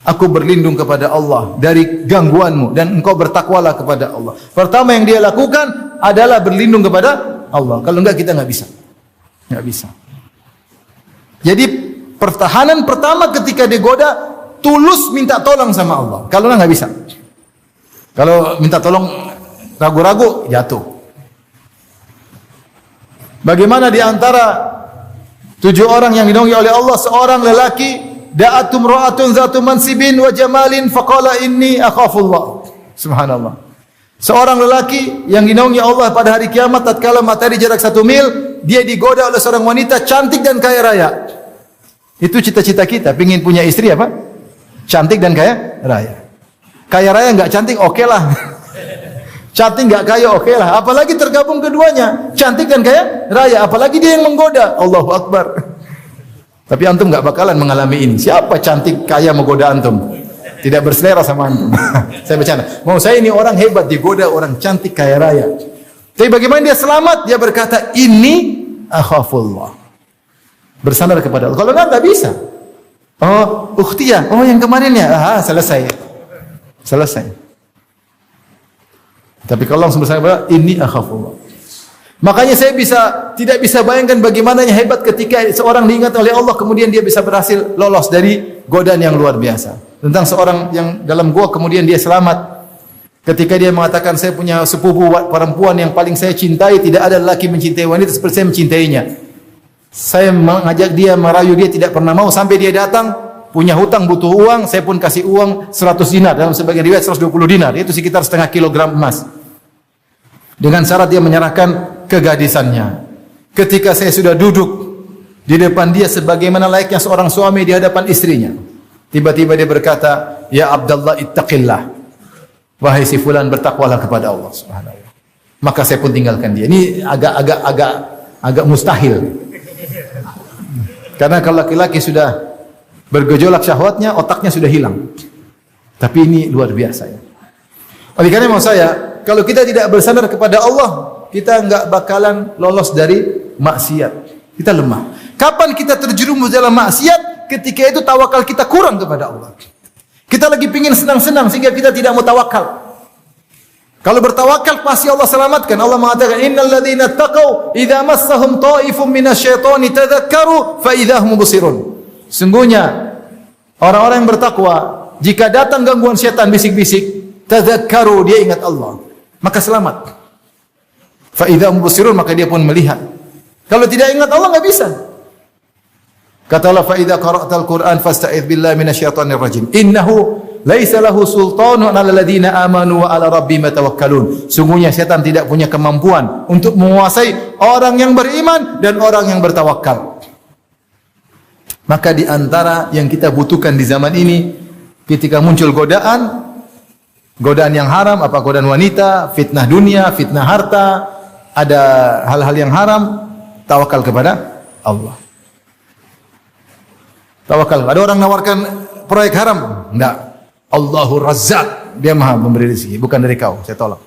Aku berlindung kepada Allah dari gangguanmu dan engkau bertakwalah kepada Allah. Pertama yang dia lakukan adalah berlindung kepada Allah. Kalau enggak kita enggak bisa. Enggak bisa. Jadi pertahanan pertama ketika digoda, tulus minta tolong sama Allah. Kalau enggak bisa. Kalau minta tolong ragu-ragu, jatuh. Bagaimana di antara 7 orang yang dinaungi oleh Allah, seorang lelaki da'atum ra'atun zatu mansibin wa jamalin faqala inni akhafullah. Subhanallah. Seorang lelaki yang dinaungi Allah pada hari kiamat tatkala matahari jarak 1 mil, dia digoda oleh seorang wanita cantik dan kaya raya. Itu cita-cita kita, pengin punya istri apa? Cantik dan kaya raya. Kaya raya enggak cantik, oke lah. Cantik enggak kaya, oke lah. Apalagi tergabung keduanya, cantik dan kaya raya. Apalagi dia yang menggoda. Allahu Akbar. Tapi antum enggak bakalan mengalami ini. Siapa cantik kaya menggoda antum? Tidak berselera sama antum. Saya bercanda. Mau saya ini orang hebat digoda orang cantik kaya raya. Tapi bagaimana dia selamat? Dia berkata, ini akhafullah. Bersandar kepada Allah. Kalau enggak bisa. Oh, ukhtiyah. Oh, yang kemarin ya. Selesai. Selesai. Tapi kalau langsung bersandar, ini akhafullah. Makanya saya tidak bisa bayangkan bagaimana hebat ketika seorang diingat oleh Allah kemudian dia bisa berhasil lolos dari godaan yang luar biasa. Tentang seorang yang dalam gua kemudian dia selamat ketika dia mengatakan saya punya sepupu perempuan yang paling saya cintai, tidak ada lelaki mencintai wanita seperti saya mencintainya. Saya mengajak dia, merayu dia tidak pernah mau sampai dia datang punya hutang butuh uang, saya pun kasih uang 100 dinar, dalam sebagian riwayat 120 dinar, itu sekitar setengah kilogram emas. Dengan syarat dia menyerahkan kegadisannya. Ketika saya sudah duduk di depan dia sebagaimana layaknya seorang suami di hadapan istrinya, tiba-tiba dia berkata, "Ya Abdullah ittaqillah." Wahai si fulan, bertakwalah kepada Allah Subhanahu wa taala. Maka saya pun tinggalkan dia. Ini agak mustahil. Karena kalau laki-laki sudah bergejolak syahwatnya, otaknya sudah hilang. Tapi ini luar biasa ya. Oleh karena mau saya, kalau kita tidak bersandar kepada Allah, kita enggak bakalan lolos dari maksiat. Kita lemah. Kapan kita terjerumus dalam maksiat? Ketika itu tawakal kita kurang kepada Allah. Kita lagi pingin senang-senang sehingga kita tidak mau tawakal. Kalau bertawakal pasti Allah selamatkan. Allah mengatakan, "Innal ladzina taqaw idza massahum ta'ifun minasyaitani tadzakkaru fa idza hum mubsirun." Sungguhnya orang-orang yang bertakwa, jika datang gangguan setan bisik-bisik, tadzakkaru, dia ingat Allah, maka selamat. Fa idza hum mubsirun, maka dia pun melihat. Kalau tidak ingat Allah enggak bisa. Kata Allah, "Fa idza qara'tal Qur'an fasta'idz billahi minasyaitonir rajim. Innahu laisa lahu sultanun 'alal ladzina amanu wa 'ala rabbihim yatawakkalun." Sungguhnya setan tidak punya kemampuan untuk menguasai orang yang beriman dan orang yang bertawakal. Maka di antara yang kita butuhkan di zaman ini, ketika muncul godaan yang haram, apa godaan wanita, fitnah dunia, fitnah harta, ada hal-hal yang haram, tawakal kepada Allah. Tawakal. Ada orang nawarkan proyek haram? Enggak. Allahur Razzaq, dia Maha memberi rezeki, bukan dari kau, saya tolak.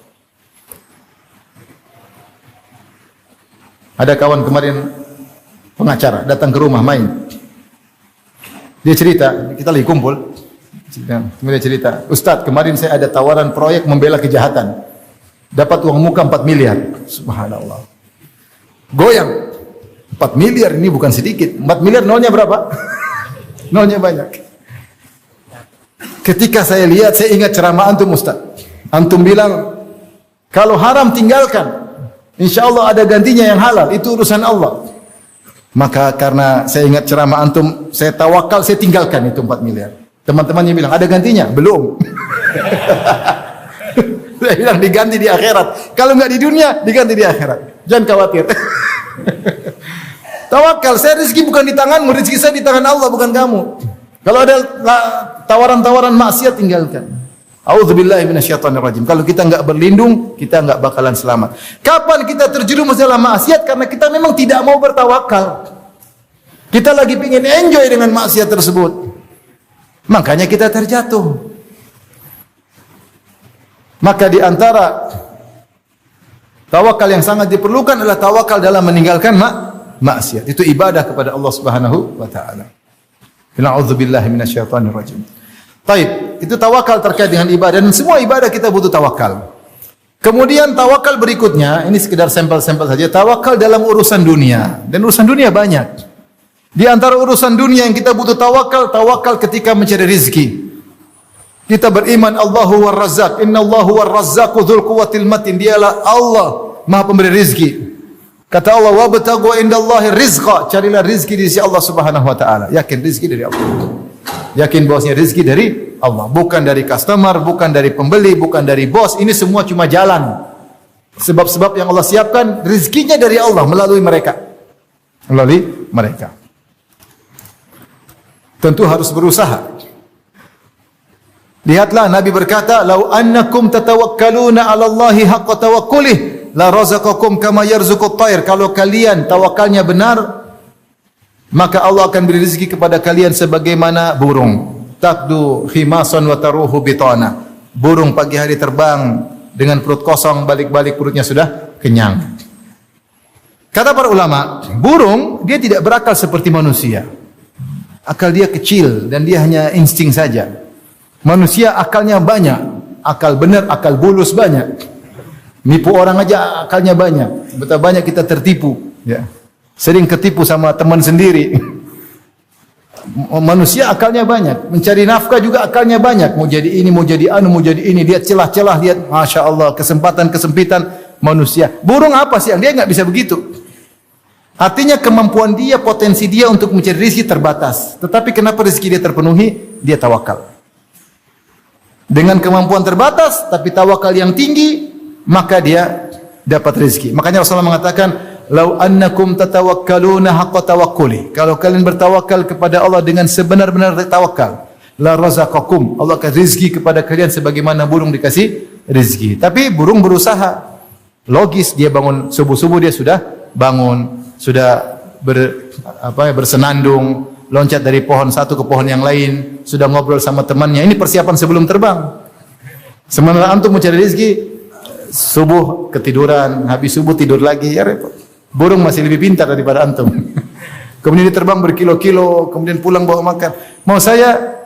Ada kawan kemarin pengacara datang ke rumah main. Dia cerita, kita lagi kumpul. Kemudian cerita, "Ustaz, kemarin saya ada tawaran proyek membela kejahatan. Dapat uang muka 4 miliar." Subhanallah. Goyang. 4 miliar ini bukan sedikit. 4 miliar nolnya berapa? Nolnya banyak. Ketika saya lihat, saya ingat ceramah antum Ustaz. Antum bilang, kalau haram tinggalkan, insyaallah ada gantinya yang halal, itu urusan Allah. Maka karena saya ingat ceramah antum, saya tawakal, saya tinggalkan itu 4 miliar. Teman-temannya bilang, ada gantinya? Belum. Saya bilang, diganti di akhirat. Kalau enggak di dunia, diganti di akhirat. Jangan khawatir. Tawakal, saya rezeki bukan di tanganmu, rezeki saya di tangan Allah, bukan kamu. Kalau ada tawaran-tawaran maksiat, tinggalkan. A'udzubillahi minasyaitonirrajim. Kalau kita enggak berlindung, kita enggak bakalan selamat. Kapan kita terjerumus dalam maksiat? Karena kita memang tidak mau bertawakal. Kita lagi ingin enjoy dengan maksiat tersebut. Makanya kita terjatuh. Maka di antara tawakal yang sangat diperlukan adalah tawakal dalam meninggalkan maksiat. Itu ibadah kepada Allah Subhanahu wa taala. Na'udzubillahi minasyaitonir rajim. Baik, itu tawakal terkait dengan ibadah, dan semua ibadah kita butuh tawakal. Kemudian tawakal berikutnya, ini sekedar sampel-sampel saja, tawakal dalam urusan dunia. Dan urusan dunia banyak. Di antara urusan dunia yang kita butuh tawakal, tawakal ketika mencari rezeki. Kita beriman Allahu war-Razzaq, innallahu war-Razzaqu dzul quwwatil matin. Dialah Allah, Maha pemberi rezeki. Kata Allah, "Wabtaghu indallahi rizqa." Carilah rezeki di sisi Allah Subhanahu wa taala. Yakin rezeki dari Allah. Yakin bahwasanya rezeki dari Allah. Bukan dari customer, bukan dari pembeli, bukan dari bos. Ini semua cuma jalan. Sebab-sebab yang Allah siapkan, rezekinya dari Allah melalui mereka. Melalui mereka. Tentu harus berusaha. Lihatlah Nabi berkata, "Lau annakum tatawakkaluna 'ala Allahi haqqa tawakkulih, la razaqakum kama yarzuqut thair." Kalau kalian tawakalnya benar, maka Allah akan beri rezeki kepada kalian sebagaimana burung. Taqdu khimasan wa taruhu bitana. Burung pagi hari terbang dengan perut kosong, balik-balik perutnya sudah kenyang. Kata para ulama, burung dia tidak berakal seperti manusia. Akal dia kecil dan dia hanya insting saja. Manusia akalnya banyak, akal benar, akal bulus banyak. Nipu orang aja akalnya banyak. Betapa banyak kita tertipu, ya. Sering ketipu sama teman sendiri. Manusia akalnya banyak, mencari nafkah juga akalnya banyak. Mau jadi ini, mau jadi anu, mau jadi ini. Lihat celah-celah, lihat, masya Allah, kesempatan-kesempitan manusia. Burung apa sih? Dia nggak bisa begitu. Artinya kemampuan dia, potensi dia untuk mencari rezeki terbatas. Tetapi kenapa rezeki dia terpenuhi? Dia tawakal. Dengan kemampuan terbatas, tapi tawakal yang tinggi, maka dia dapat rezeki. Makanya Rasulullah mengatakan, "Lau annakum tatawakkaluna haqqa tawakkuli." Kalau kalian bertawakal kepada Allah dengan sebenar-benar tawakal, la razaqakum. Allah akan rezeki kepada kalian sebagaimana burung dikasih rezeki. Tapi burung berusaha. Logis, dia bangun subuh-subuh, dia sudah bangun, sudah bersenandung, loncat dari pohon satu ke pohon yang lain, sudah ngobrol sama temannya. Ini persiapan sebelum terbang. Sementara antum mencari rezeki, subuh ketiduran, habis subuh tidur lagi, ya repot. Burung masih lebih pintar daripada antum. Kemudian dia terbang berkilo-kilo, kemudian pulang bawa makan. Mau saya,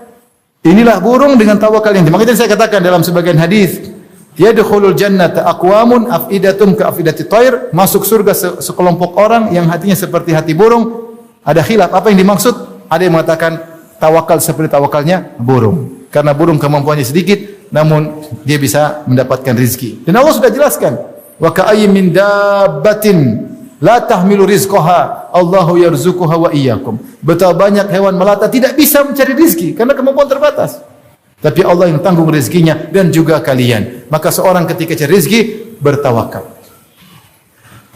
inilah burung dengan tawakal yang tinggi. Makanya saya katakan dalam sebagian hadis, yadkhulul jannata aqwamun afidatum ka afidati thair, masuk surga sekelompok orang yang hatinya seperti hati burung. Ada khilaf, apa yang dimaksud? Ada yang mengatakan tawakal seperti tawakalnya burung. Karena burung kemampuannya sedikit, namun dia bisa mendapatkan rezeki. Dan Allah sudah jelaskan, wa ka'ayyin min dabbatin la tahmilu rizqaha Allahu yarzuquha wa iyyakum. Betapa banyak hewan melata tidak bisa mencari rezeki karena kemampuan terbatas. Tapi Allah yang tanggung rezekinya dan juga kalian. Maka seorang ketika cari rezeki bertawakal.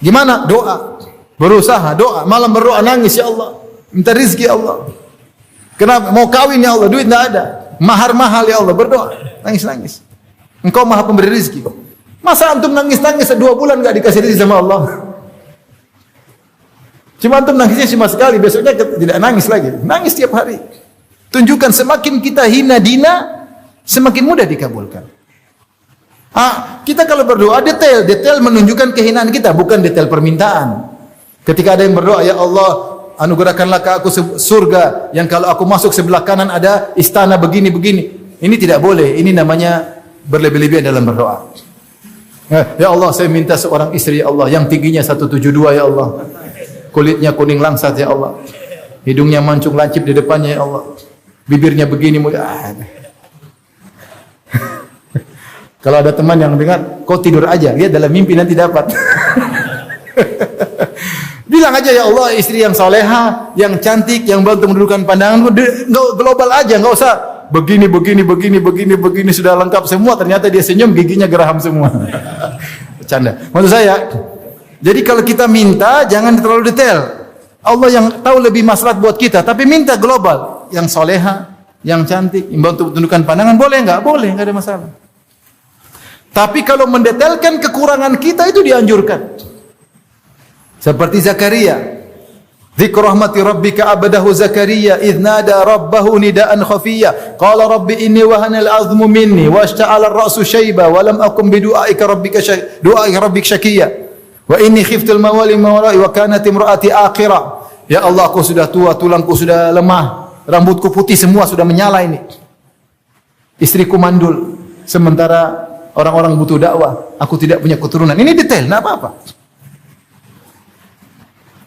Gimana? Doa. Berusaha, doa, malam berdoa, nangis, ya Allah, minta rezeki Allah. Kenapa? Mau kawin ya Allah, duit tidak ada. Mahar mahal ya Allah, berdoa, nangis-nangis. Engkau maha pemberi rezeki. Masa antum nangis-nangis 2 bulan enggak dikasih rezeki sama Allah? Cuma antum nangisnya cuma sekali, besoknya tidak nangis lagi. Nangis tiap hari. Tunjukkan semakin kita hina dina, semakin mudah dikabulkan. Kita kalau berdoa detail menunjukkan kehinaan kita, bukan detail permintaan. Ketika ada yang berdoa, ya Allah, anugerahkanlah ke aku surga yang kalau aku masuk sebelah kanan ada istana begini-begini. Ini tidak boleh. Ini namanya berlebih-lebihan dalam berdoa. Ya Allah, saya minta seorang istri, ya Allah, yang tingginya 172, ya Allah. Kulitnya kuning langsat, ya Allah. Hidungnya mancung lancip di depannya, ya Allah. Bibirnya begini. Kalau ada teman yang dengar, kau tidur aja, lihat dalam mimpi nanti dapat. Bilang aja, ya Allah, istri yang soleha, yang cantik, yang bantu menundukkan pandangan, global aja, nggak usah begini, sudah lengkap semua. Ternyata dia senyum, giginya geraham semua. Bercanda. Maksud saya, jadi kalau kita minta, jangan terlalu detail. Allah yang tahu lebih maslahat buat kita, tapi minta global, yang soleha, yang cantik, yang bantu menundukkan pandangan, boleh nggak? Boleh, nggak ada masalah. Tapi kalau mendetailkan kekurangan kita itu dianjurkan. Seperti Zakaria. Dzikru rahmati rabbika abdahu Zakaria idz nada rabbahu nidaan khafiyya qala rabbi inni wahana al-'azmu minni washta'ala ar-ra'su shayba wa lam akum bi du'aika rabbika shakiyya wa inni khiftu al-mawali mawali wa kanat imraati aqira. Ya Allah, aku sudah tua, tulangku sudah lemah, rambutku putih semua sudah menyala ini. Istriku mandul, sementara orang-orang butuh dakwah, aku tidak punya keturunan. Ini detail, enggak apa-apa.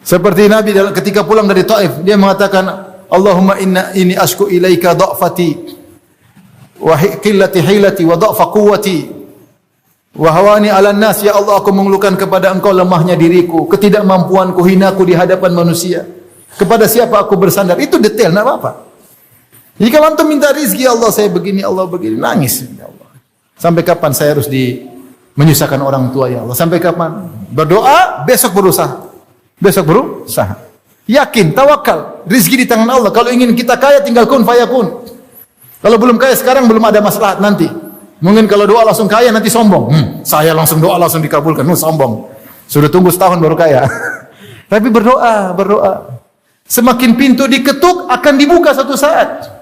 Seperti Nabi ketika pulang dari Taif, dia mengatakan, Allahumma inni ashku ilaika dha'fati wa qillati hilati wa dha'fa quwwati wa hawani 'alan nas. Ya Allah, aku mengeluhkan kepada Engkau lemahnya diriku, ketidakmampuanku, hinaku di hadapan manusia. Kepada siapa aku bersandar? Itu detail, enggak apa-apa. Jadi kalau antum minta rizki, Allah saya begini, Allah begini, nangis. Ya Allah. Sampai kapan saya harus menyusahkan orang tua, ya Allah? Sampai kapan? Berdoa, besok berusaha. Besok berusaha. Yakin, tawakal. Rizki di tangan Allah. Kalau ingin kita kaya, tinggal kun fayakun. Kalau belum kaya sekarang, belum ada masalah nanti. Mungkin kalau doa langsung kaya, nanti sombong. Saya langsung doa, langsung dikabulkan. Sombong. Sudah tunggu setahun baru kaya. Tapi berdoa. Semakin pintu diketuk, akan dibuka suatu saat.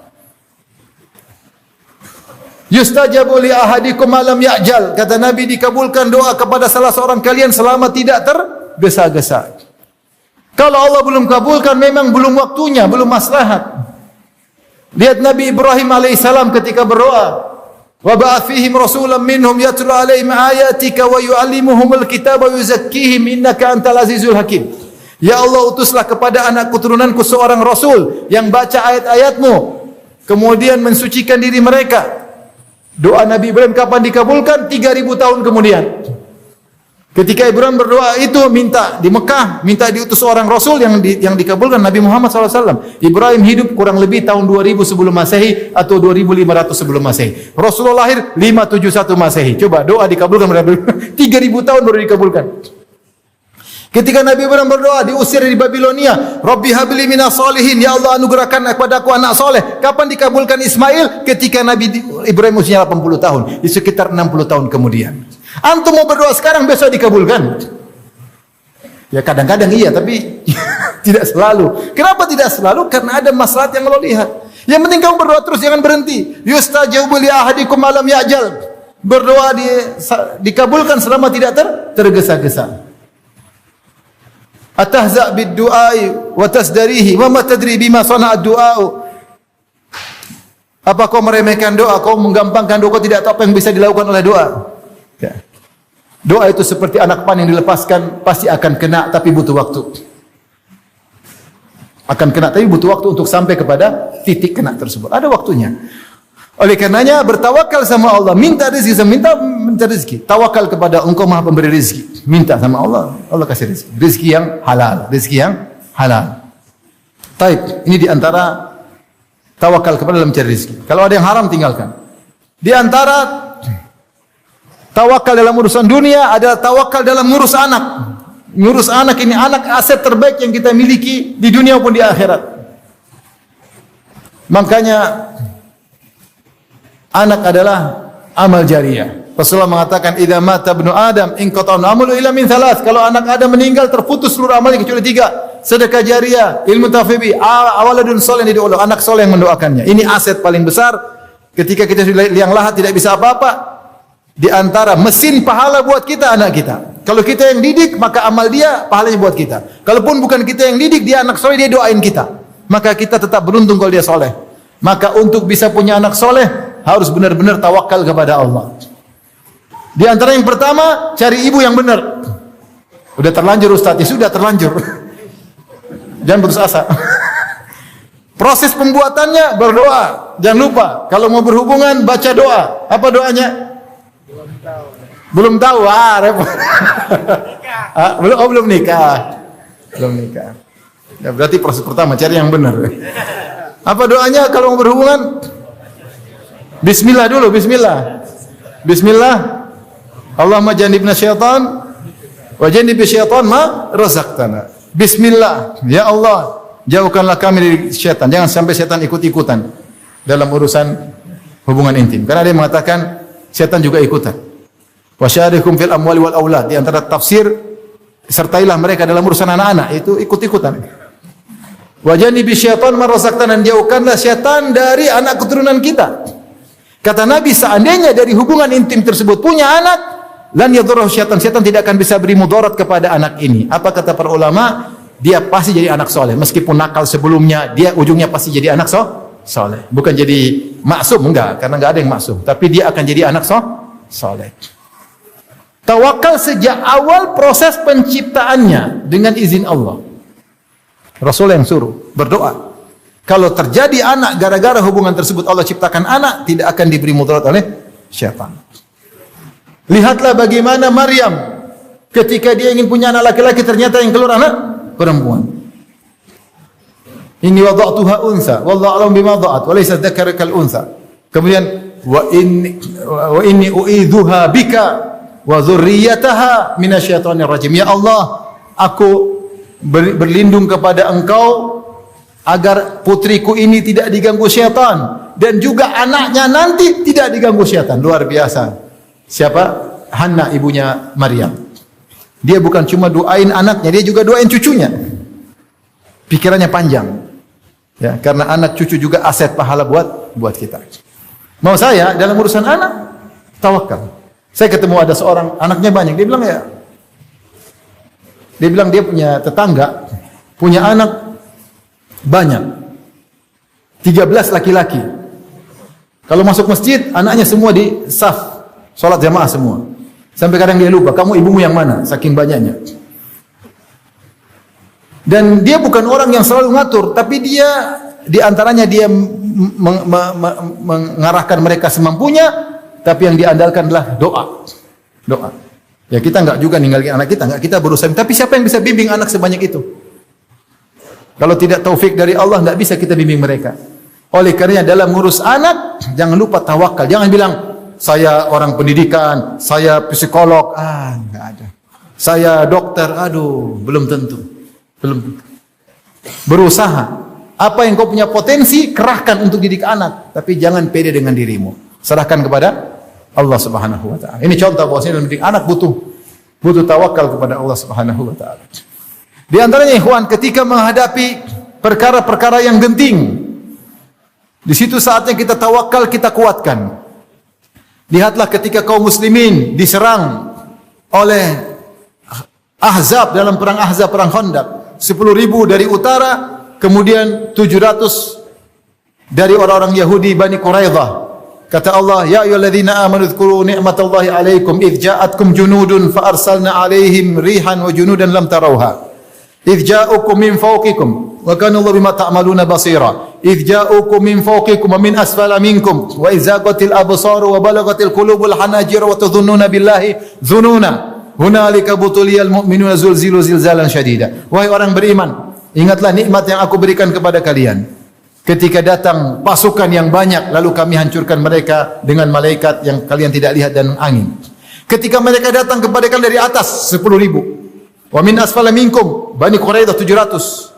Yustajabu li ahadikum malam ya'jal. Kata Nabi, dikabulkan doa kepada salah seorang kalian selama tidak tergesa-gesa. Kalau Allah belum kabulkan, memang belum waktunya, belum maslahat. Lihat Nabi Ibrahim alaihissalam ketika berdoa, wa ba'ath fihim rasulan minhum yatlu alaihim ayatika wa yu'allimuhumul kitaba wa yuzakkihim innaka antal azizul hakim. Ya Allah, utuslah kepada anak keturunanku seorang rasul yang baca ayat-ayatmu, kemudian mensucikan diri mereka. Doa Nabi Ibrahim kapan dikabulkan? 3000 tahun kemudian. Ketika Ibrahim berdoa itu, minta di Mekah, minta diutus seorang Rasul yang dikabulkan, Nabi Muhammad SAW. Ibrahim hidup kurang lebih tahun 2000 sebelum Masehi atau 2500 sebelum Masehi. Rasulullah lahir 571 Masehi. Coba doa dikabulkan berapa? 3000 tahun baru dikabulkan. Ketika Nabi Ibrahim berdoa, diusir dari Babilonia, Rabbi habli minas solihin, ya Allah anugerahkan kepada aku anak soleh. Kapan dikabulkan Ismail? Ketika Nabi Ibrahim usia 80 tahun, di sekitar 60 tahun kemudian. Antum mau berdoa sekarang, besok dikabulkan. Ya kadang-kadang iya, tapi tidak selalu. Kenapa tidak selalu? Karena ada maslahat yang Allah lihat. Yang penting kamu berdoa terus, jangan berhenti. Yustajabu li ahadikum malam ya'jal. Berdoa dikabulkan selama tidak tergesa-gesa. Atahza' bid-du'ai wa tasdarihi wa ma tadri bima sana'a ad-du'a'u. Apa kau meremehkan doa, kau menggampangkan doa, kau tidak tahu apa yang bisa dilakukan oleh doa. Ya. Doa itu seperti anak panah yang dilepaskan, pasti akan kena, tapi butuh waktu. Akan kena, tapi butuh waktu untuk sampai kepada titik kena tersebut. Ada waktunya. Oleh karenanya bertawakal sama Allah, minta rezeki, minta rezeki. Tawakal kepada Engkau Maha Pemberi rezeki. Minta sama Allah, Allah kasih rezeki. Rezeki yang halal, rezeki yang halal. Taib, ini di antara tawakal kepada dalam mencari rezeki. Kalau ada yang haram tinggalkan. Di antara tawakal dalam urusan dunia adalah tawakal dalam ngurus anak. Ngurus anak ini, anak aset terbaik yang kita miliki di dunia maupun di akhirat. Makanya anak adalah amal jariyah. Rasulullah mengatakan, "Idza mata ibnu Adam inqata'a amalu illa min thalath." Kalau anak Adam meninggal, terputus seluruh amalnya kecuali 3. Sedekah jariyah, ilmu tafibi, awaladun saleh yang didoakan, anak soleh yang mendoakannya. Ini aset paling besar. Ketika kita sudah liang lahat tidak bisa apa-apa, di antara mesin pahala buat kita anak kita. Kalau kita yang didik, maka amal dia pahalanya buat kita. Kalaupun bukan kita yang didik, dia anak soleh, dia doain kita. Maka kita tetap beruntung kalau dia soleh. Maka untuk bisa punya anak soleh, harus benar-benar tawakal kepada Allah. Di antara yang pertama, cari ibu yang benar. Udah terlanjur Ustaz, ya sudah terlanjur. Jangan putus asa. Proses pembuatannya berdoa. Jangan lupa, kalau mau berhubungan baca doa. Apa doanya? Belum tahu. Repot. Belum nikah. Belum nikah. Ya, berarti proses pertama cari yang benar. Apa doanya kalau mau berhubungan? Bismillah dulu, bismillah. Bismillah. Allahumma jannibna syaitan wa jannib syaitan ma razaqtana. Bismillah. Ya Allah, jauhkanlah kami dari syaitan. Jangan sampai syaitan ikut-ikutan dalam urusan hubungan intim. Karena ada yang mengatakan syaitan juga ikutan. Wa syarikum fil amwali wal aulad. Di antara tafsir, sertailah mereka dalam urusan anak-anak, itu ikut-ikutan. Wa janibi syaitan ma razaqtana, jauhkanlah syaitan dari anak keturunan kita. Kata Nabi, seandainya dari hubungan intim tersebut punya anak, lan yadurruhu syaitan, syaitan tidak akan bisa beri mudarat kepada anak ini. Apa kata para ulama? Dia pasti jadi anak soleh. Meskipun nakal sebelumnya, dia ujungnya pasti jadi anak soleh. Bukan jadi maksum, enggak, karena enggak ada yang maksum. Tapi dia akan jadi anak soleh. Tawakal sejak awal proses penciptaannya dengan izin Allah. Rasul yang suruh berdoa. Kalau terjadi anak gara-gara hubungan tersebut Allah ciptakan anak, tidak akan diberi mudarat oleh syaitan. Lihatlah bagaimana Maryam ketika dia ingin punya anak laki-laki, ternyata yang keluar anak perempuan. Inni wada'tuha untha wallahu a'lam bima wada'at wa laysa dzakaru kal untha. Kemudian wa inni u'idzuha bika wa dzurriyyataha minasyaitonir rajim. Ya Allah, aku berlindung kepada Engkau agar putriku ini tidak diganggu syaitan dan juga anaknya nanti tidak diganggu syaitan. Luar biasa. Siapa? Hanna ibunya Maryam. Dia bukan cuma doain anaknya, dia juga doain cucunya. Pikirannya panjang. Ya, karena anak cucu juga aset pahala buat kita. Mau saya dalam urusan anak tawakal. Saya ketemu ada seorang anaknya banyak, dia bilang dia punya tetangga punya anak banyak. 13 laki-laki. Kalau masuk masjid, anaknya semua di saf, salat jamaah semua. Sampai kadang dia lupa, kamu ibumu yang mana? Saking banyaknya. Dan dia bukan orang yang selalu ngatur, tapi dia di antaranya dia mengarahkan mereka semampunya, tapi yang diandalkan adalah doa. Doa. Ya kita enggak juga ninggalin anak kita, enggak, kita berusaha. Tapi siapa yang bisa bimbing anak sebanyak itu? Kalau tidak taufik dari Allah, enggak bisa kita bimbing mereka. Oleh karenanya dalam ngurus anak, jangan lupa tawakal. Jangan bilang, saya orang pendidikan, saya psikolog, enggak ada. Saya dokter, belum tentu. Berusaha. Apa yang kau punya potensi, kerahkan untuk didik anak. Tapi jangan pede dengan dirimu. Serahkan kepada Allah Subhanahu wa taala. Ini contoh bahwasanya dalam mendidik anak butuh tawakal kepada Allah Subhanahu wa taala. Di antaranya ikhwan, ketika menghadapi perkara-perkara yang genting, di situ saatnya kita tawakal, kita kuatkan. Lihatlah ketika kaum muslimin diserang oleh Ahzab dalam perang Ahzab, perang Khandaq. 10.000 dari utara, kemudian 700 dari orang-orang Yahudi Bani Quraidah. Kata Allah, ya ayyuhalladzina amanu dzkuru ni'matallahi 'alaikum idz ja'atkum junudun fa arsalna 'alaihim rihan wa junudan lam tarawha. Idz ja'ukum min fawqikum wa kana Allahu bima ta'maluna basira. Idz ja'ukum min fawqikum wa min asfala minkum wa idz zaqatil absaru wa balagatil qulubul hanajir wa tadhunnuna billahi dhununa. Hunalika butuliyal mu'minuna zulzilu zilzalan syadida. Wahai orang beriman, ingatlah nikmat yang aku berikan kepada kalian. Ketika datang pasukan yang banyak, lalu kami hancurkan mereka dengan malaikat yang kalian tidak lihat dan angin. Ketika mereka datang kepada kalian dari atas 10.000. Wa min asfala minkum Bani Quraidah 700.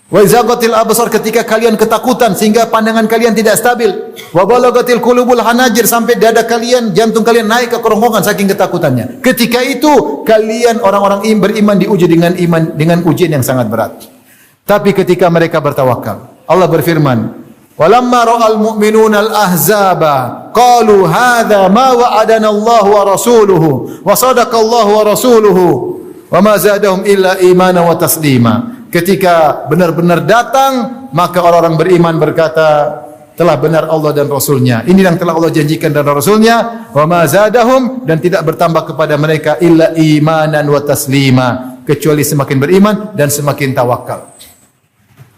Wa izaqatil absar, ketika kalian ketakutan sehingga pandangan kalian tidak stabil. Wa balagatil qulubul hanajir, sampai dada kalian, jantung kalian naik ke kerongkongan saking ketakutannya. Ketika itu kalian orang-orang beriman diuji dengan ujian yang sangat berat. Tapi ketika mereka bertawakal, Allah berfirman, "Walamma ra'al mu'minuna al-ahzaba qalu hadza ma wa'adana Allah wa rasuluhu wa sadaqa Allah wa rasuluhu wa ma zadahum illa imanan wa taslima." Ketika benar-benar datang, maka orang-orang beriman berkata, telah benar Allah dan Rasulnya. Ini yang telah Allah janjikan dan Rasulnya. Wa ma zadahum, dan tidak bertambah kepada mereka illa imanan wa taslima, kecuali semakin beriman dan semakin tawakal.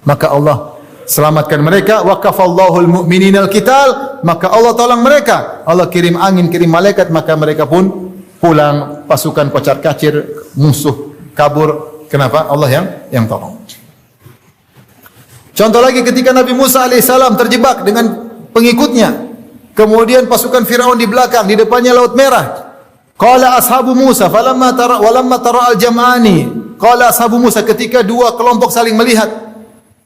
Maka Allah selamatkan mereka. Wa kafallahu al-mu'minina al-qital, maka Allah tolong mereka. Allah kirim angin, kirim malaikat, maka mereka pun pulang. Pasukan kocar-kacir, musuh kabur. Kenapa? Allah yang tolong. Contoh lagi ketika Nabi Musa alaihissalam terjebak dengan pengikutnya. Kemudian pasukan Firaun di belakang, di depannya Laut Merah. Qala ashabu Musa walamma tara al-jam'ani. Qala ashabu Musa, ketika dua kelompok saling melihat.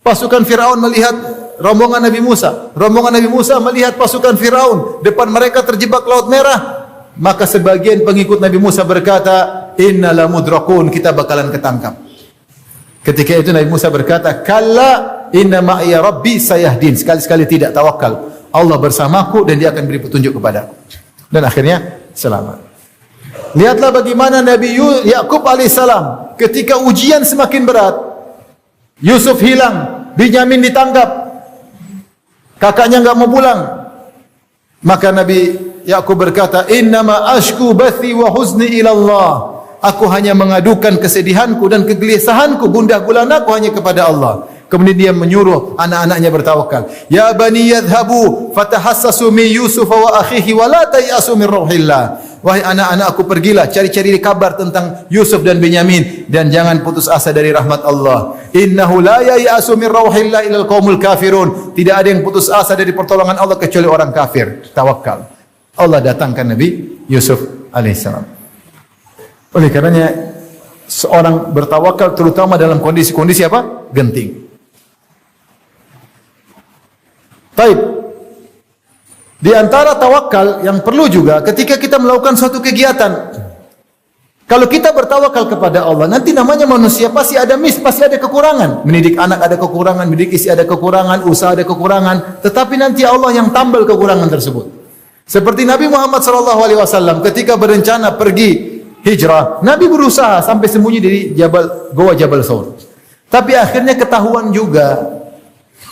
Pasukan Firaun melihat rombongan Nabi Musa. Rombongan Nabi Musa melihat pasukan Firaun. Depan mereka terjebak Laut Merah. Maka sebagian pengikut Nabi Musa berkata, inna la mudrakun, kita bakalan ketangkap. Ketika itu Nabi Musa berkata, kalla inna ma'iya rabbi sayahdin. Sekali-sekali tidak, tawakal. Allah bersamaku dan dia akan beri petunjuk kepadaku. Dan akhirnya selamat. Lihatlah bagaimana Nabi Yakub alaihissalam ketika ujian semakin berat. Yusuf hilang, Binyamin ditangkap, kakaknya enggak mau pulang. Maka Nabi Yakub berkata, innama ashku bathi wa huzni ila Allah. Aku hanya mengadukan kesedihanku dan kegelisahanku, gundah gulanaku hanya kepada Allah. Kemudian dia menyuruh anak-anaknya bertawakal. Ya bani yadhhabu fatahassasu min Yusuf wa akhihi wa la tayasu min rauhillah. Wahai anak-anakku, pergilah cari-cari kabar tentang Yusuf dan Benyamin dan jangan putus asa dari rahmat Allah. Innahu la ya'asu min rauhillah ilal qaumul kafirun. Tidak ada yang putus asa dari pertolongan Allah kecuali orang kafir. Tawakal. Allah datangkan Nabi Yusuf alaihissalam. Oleh karenanya seorang bertawakal terutama dalam kondisi-kondisi apa? Genting. Baik. Di antara tawakal yang perlu juga ketika kita melakukan suatu kegiatan. Kalau kita bertawakal kepada Allah, nanti namanya manusia pasti ada pasti ada kekurangan. Mendidik anak ada kekurangan, mendidik istri ada kekurangan, usaha ada kekurangan, tetapi nanti Allah yang tambal kekurangan tersebut. Seperti Nabi Muhammad SAW ketika berencana pergi hijrah, Nabi berusaha sampai sembunyi di Goa Jabal Thawr. Tapi akhirnya ketahuan juga.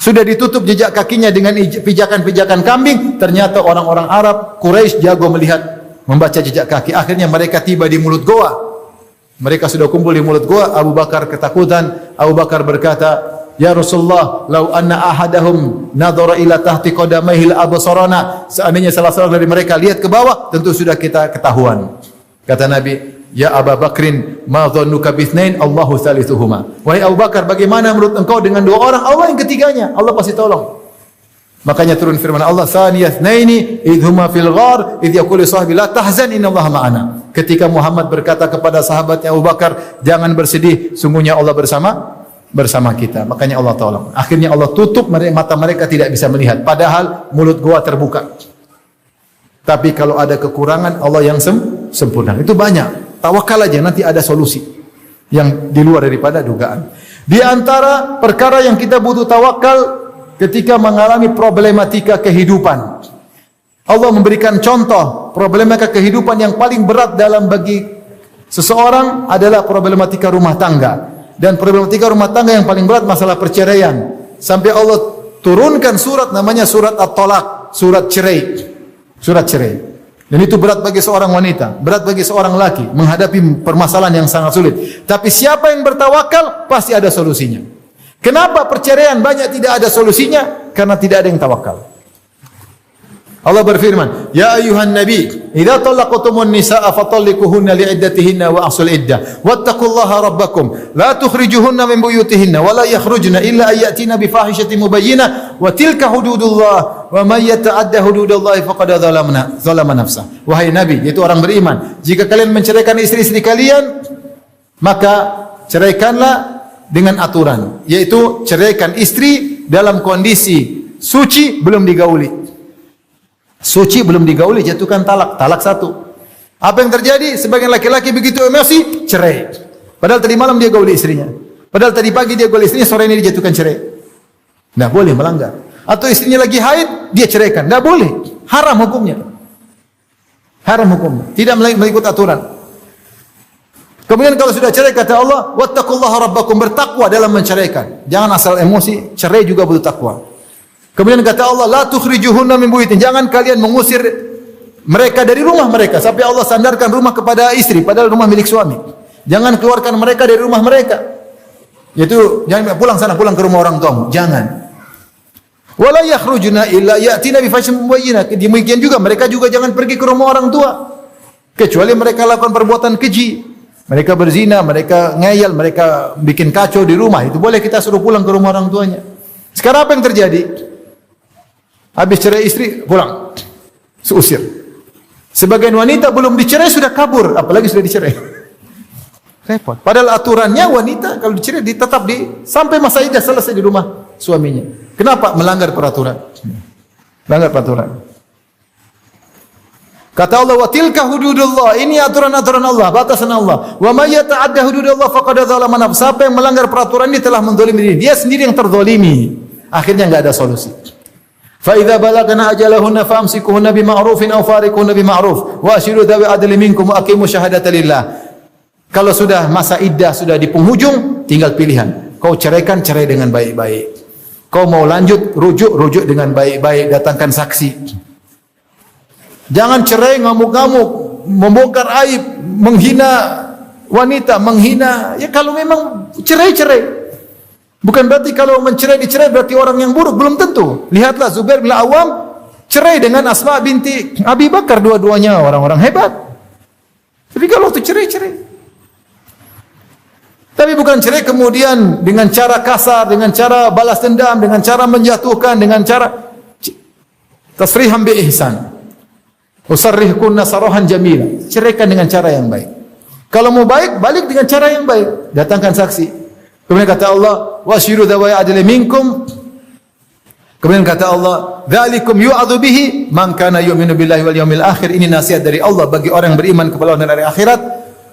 Sudah ditutup jejak kakinya dengan pijakan-pijakan kambing. Ternyata orang-orang Arab, Quraisy jago melihat, membaca jejak kaki. Akhirnya mereka tiba di mulut goa. Mereka sudah kumpul di mulut goa. Abu Bakar ketakutan. Abu Bakar berkata, Ya Rasulullah, lau anna ahadahum nadhara ila tahti qadamaihi al-absarana. Seandainya salah seorang dari mereka lihat ke bawah, tentu sudah kita ketahuan. Kata Nabi, Ya Abu Bakrin, ma dhannuka bithnain Allahu thalithuhuma. Wahai Abu Bakar, bagaimana menurut engkau dengan dua orang? Allah yang ketiganya. Allah pasti tolong. Makanya turun firman Allah, Thaniyatnaini idhuma fil ghar idh yaqulu sahibi la tahzan innallaha ma'ana. Ketika Muhammad berkata kepada sahabatnya Abu Bakar, jangan bersedih, sungguhnya Allah bersama kita. Makanya Allah tolong. Akhirnya Allah tutup mata mereka tidak bisa melihat. Padahal mulut gua terbuka. Tapi kalau ada kekurangan, Allah yang sempurna. Itu banyak. Tawakal aja, nanti ada solusi yang di luar daripada dugaan. Di antara perkara yang kita butuh tawakal ketika mengalami problematika kehidupan. Allah memberikan contoh problematika kehidupan yang paling berat dalam bagi seseorang adalah problematika rumah tangga. Dan problematika rumah tangga yang paling berat masalah perceraian. Sampai Allah turunkan surat namanya surat At-Talaq, surat cerai. Surat cerai. Dan itu berat bagi seorang wanita, berat bagi seorang laki menghadapi permasalahan yang sangat sulit. Tapi siapa yang bertawakal pasti ada solusinya. Kenapa perceraian banyak tidak ada solusinya? Karena tidak ada yang tawakal. Allah berfirman, Ya ayuhan nabi, idza talaqtumun nisaa fatalliquhunna li'iddatihinna wa ahsul iddah. Wattaqullaha rabbakum, la tukhrijuhunna min buyutihinna wa la yakhrujna illa ayatina bi fahishatin mubayyinah wa tilka hududullah wa may yata'adda hududallahi faqad zalama nafsah. Wahai nabi, yaitu orang beriman, jika kalian menceraikan istri-istri kalian, maka ceraikanlah dengan aturan, yaitu ceraikan istri dalam kondisi suci belum digauli. Suci belum digauli, jatuhkan talak. Talak satu. Apa yang terjadi? Sebagian laki-laki begitu emosi, cerai. Padahal tadi malam dia gauli istrinya. Padahal tadi pagi dia gauli istrinya, sore ini dijatuhkan cerai. Tidak boleh melanggar. Atau istrinya lagi haid, dia ceraikan. Tidak boleh. Haram hukumnya. Haram hukumnya. Tidak mengikut aturan. Kemudian kalau sudah cerai, kata Allah, wattaqullaha rabbakum, bertakwa dalam menceraikan. Jangan asal emosi, cerai juga butuh takwa. Kemudian kata Allah, la tukhrijuhunna min buyutin, jangan kalian mengusir mereka dari rumah mereka sampai Allah sandarkan rumah kepada istri padahal rumah milik suami. Jangan keluarkan mereka dari rumah mereka. Yaitu jangan pulang sana, pulang ke rumah orang tuamu. Jangan. Wala yakhrujuna illa ya'tina bi fahishatin mubayyinah. Demikian juga mereka juga jangan pergi ke rumah orang tua kecuali mereka lakukan perbuatan keji. Mereka berzina, mereka ngeyel, mereka bikin kacau di rumah. Itu boleh kita suruh pulang ke rumah orang tuanya. Sekarang apa yang terjadi? Habis cerai istri, pulang. Seusir. Sebagian wanita belum dicerai sudah kabur, apalagi sudah dicerai. Repot. Padahal aturannya wanita kalau dicerai tetap sampai masa iddah selesai di rumah suaminya. Kenapa? Melanggar peraturan. Melanggar peraturan. Kata Allah, wa tilka hududullah, ini aturan-aturan Allah, batasan Allah. Wa may yata'adda hududallah faqad zalama nafsahu. Siapa yang melanggar peraturan ini telah menzalimi diri. Dia sendiri yang terzalimi. Akhirnya enggak ada solusi. Fa idza balagna ajalahunna famsikuhunna bima'rufin aw fariquhunna bima'ruf wa ashiru dzawi adli minkum wa aqimu syahadata lillah. Kalau sudah masa iddah sudah di penghujung, tinggal pilihan. Kau ceraikan, cerai dengan baik-baik. Kau mau lanjut, rujuk dengan baik-baik, datangkan saksi. Jangan cerai ngamuk-ngamuk, membongkar aib, menghina wanita, menghina. Ya kalau memang cerai. Bukan berarti kalau mencerai dicerai berarti orang yang buruk, belum tentu. Lihatlah Zubair bin Awam cerai dengan Asma binti Abi Bakar, dua-duanya orang-orang hebat. Tapi kalau waktu cerai. Tapi bukan cerai kemudian dengan cara kasar, dengan cara balas dendam, dengan cara menjatuhkan, dengan cara tasrihan bi ihsan. Usarrihkunna sarahan jamila. Ceraikan dengan cara yang baik. Kalau mau baik, balik dengan cara yang baik. Datangkan saksi. Kemudian kata Allah, wasyiru dzawai adli minkum. Kemudian kata Allah, dzalikum yu'adzu bihi man kana yu'minu billahi wal yawmil akhir. Ini nasihat dari Allah bagi orang yang beriman kepada Allah dan hari akhirat.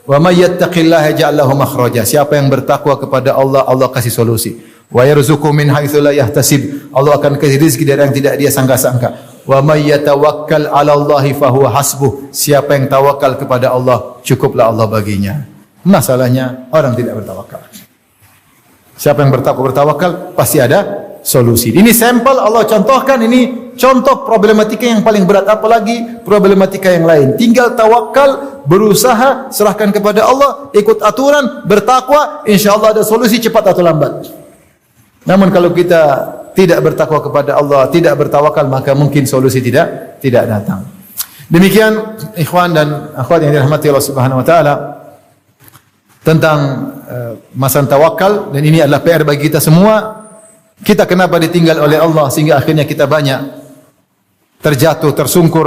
Wa may yattaqillaha yaj'al lahu makhraja. Siapa yang bertakwa kepada Allah, Allah kasih solusi. Wa yarzuqhu min haitsu la yahtasib. Allah akan kasih rezeki dari yang tidak dia sangka-sangka. Wa may yatawakkal 'ala Allahi fa huwa hasbuh. Siapa yang tawakal kepada Allah, cukuplah Allah baginya. Masalahnya orang tidak bertawakal. Siapa yang bertawakal pasti ada solusi. Ini sampel Allah contohkan, ini contoh problematika yang paling berat, apalagi problematika yang lain. Tinggal tawakal, berusaha, serahkan kepada Allah, ikut aturan, bertakwa, insyaallah ada solusi cepat atau lambat. Namun kalau kita tidak bertakwa kepada Allah, tidak bertawakal, maka mungkin solusi tidak datang. Demikian ikhwan dan akhwat yang dirahmati Allah Subhanahu wa taala tentang masalah tawakal, dan ini adalah PR bagi kita semua. Kita kenapa ditinggal oleh Allah sehingga akhirnya kita banyak terjatuh, tersungkur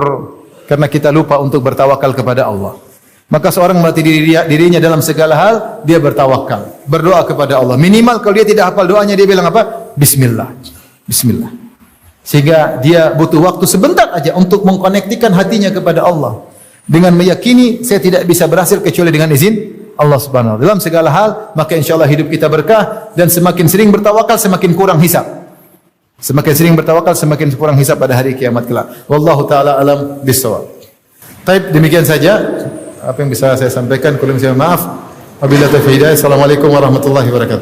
karena kita lupa untuk bertawakal kepada Allah. Maka seorang melatih dirinya dalam segala hal, dia bertawakal, berdoa kepada Allah. Minimal kalau dia tidak hafal doanya, dia bilang apa? Bismillah. Bismillah. Sehingga dia butuh waktu sebentar aja untuk mengkonektikan hatinya kepada Allah. Dengan meyakini saya tidak bisa berhasil kecuali dengan izin Allah Subhanahu wa taala. Dalam segala hal, maka insyaallah hidup kita berkah, dan semakin sering bertawakal semakin kurang hisab. Semakin sering bertawakal semakin kurang hisab pada hari kiamat kelak. Wallahu taala alam bissawab. Baik, demikian saja apa yang bisa saya sampaikan. Kurang saya maaf. Wabillahi taufiq. Assalamualaikum warahmatullahi wabarakatuh.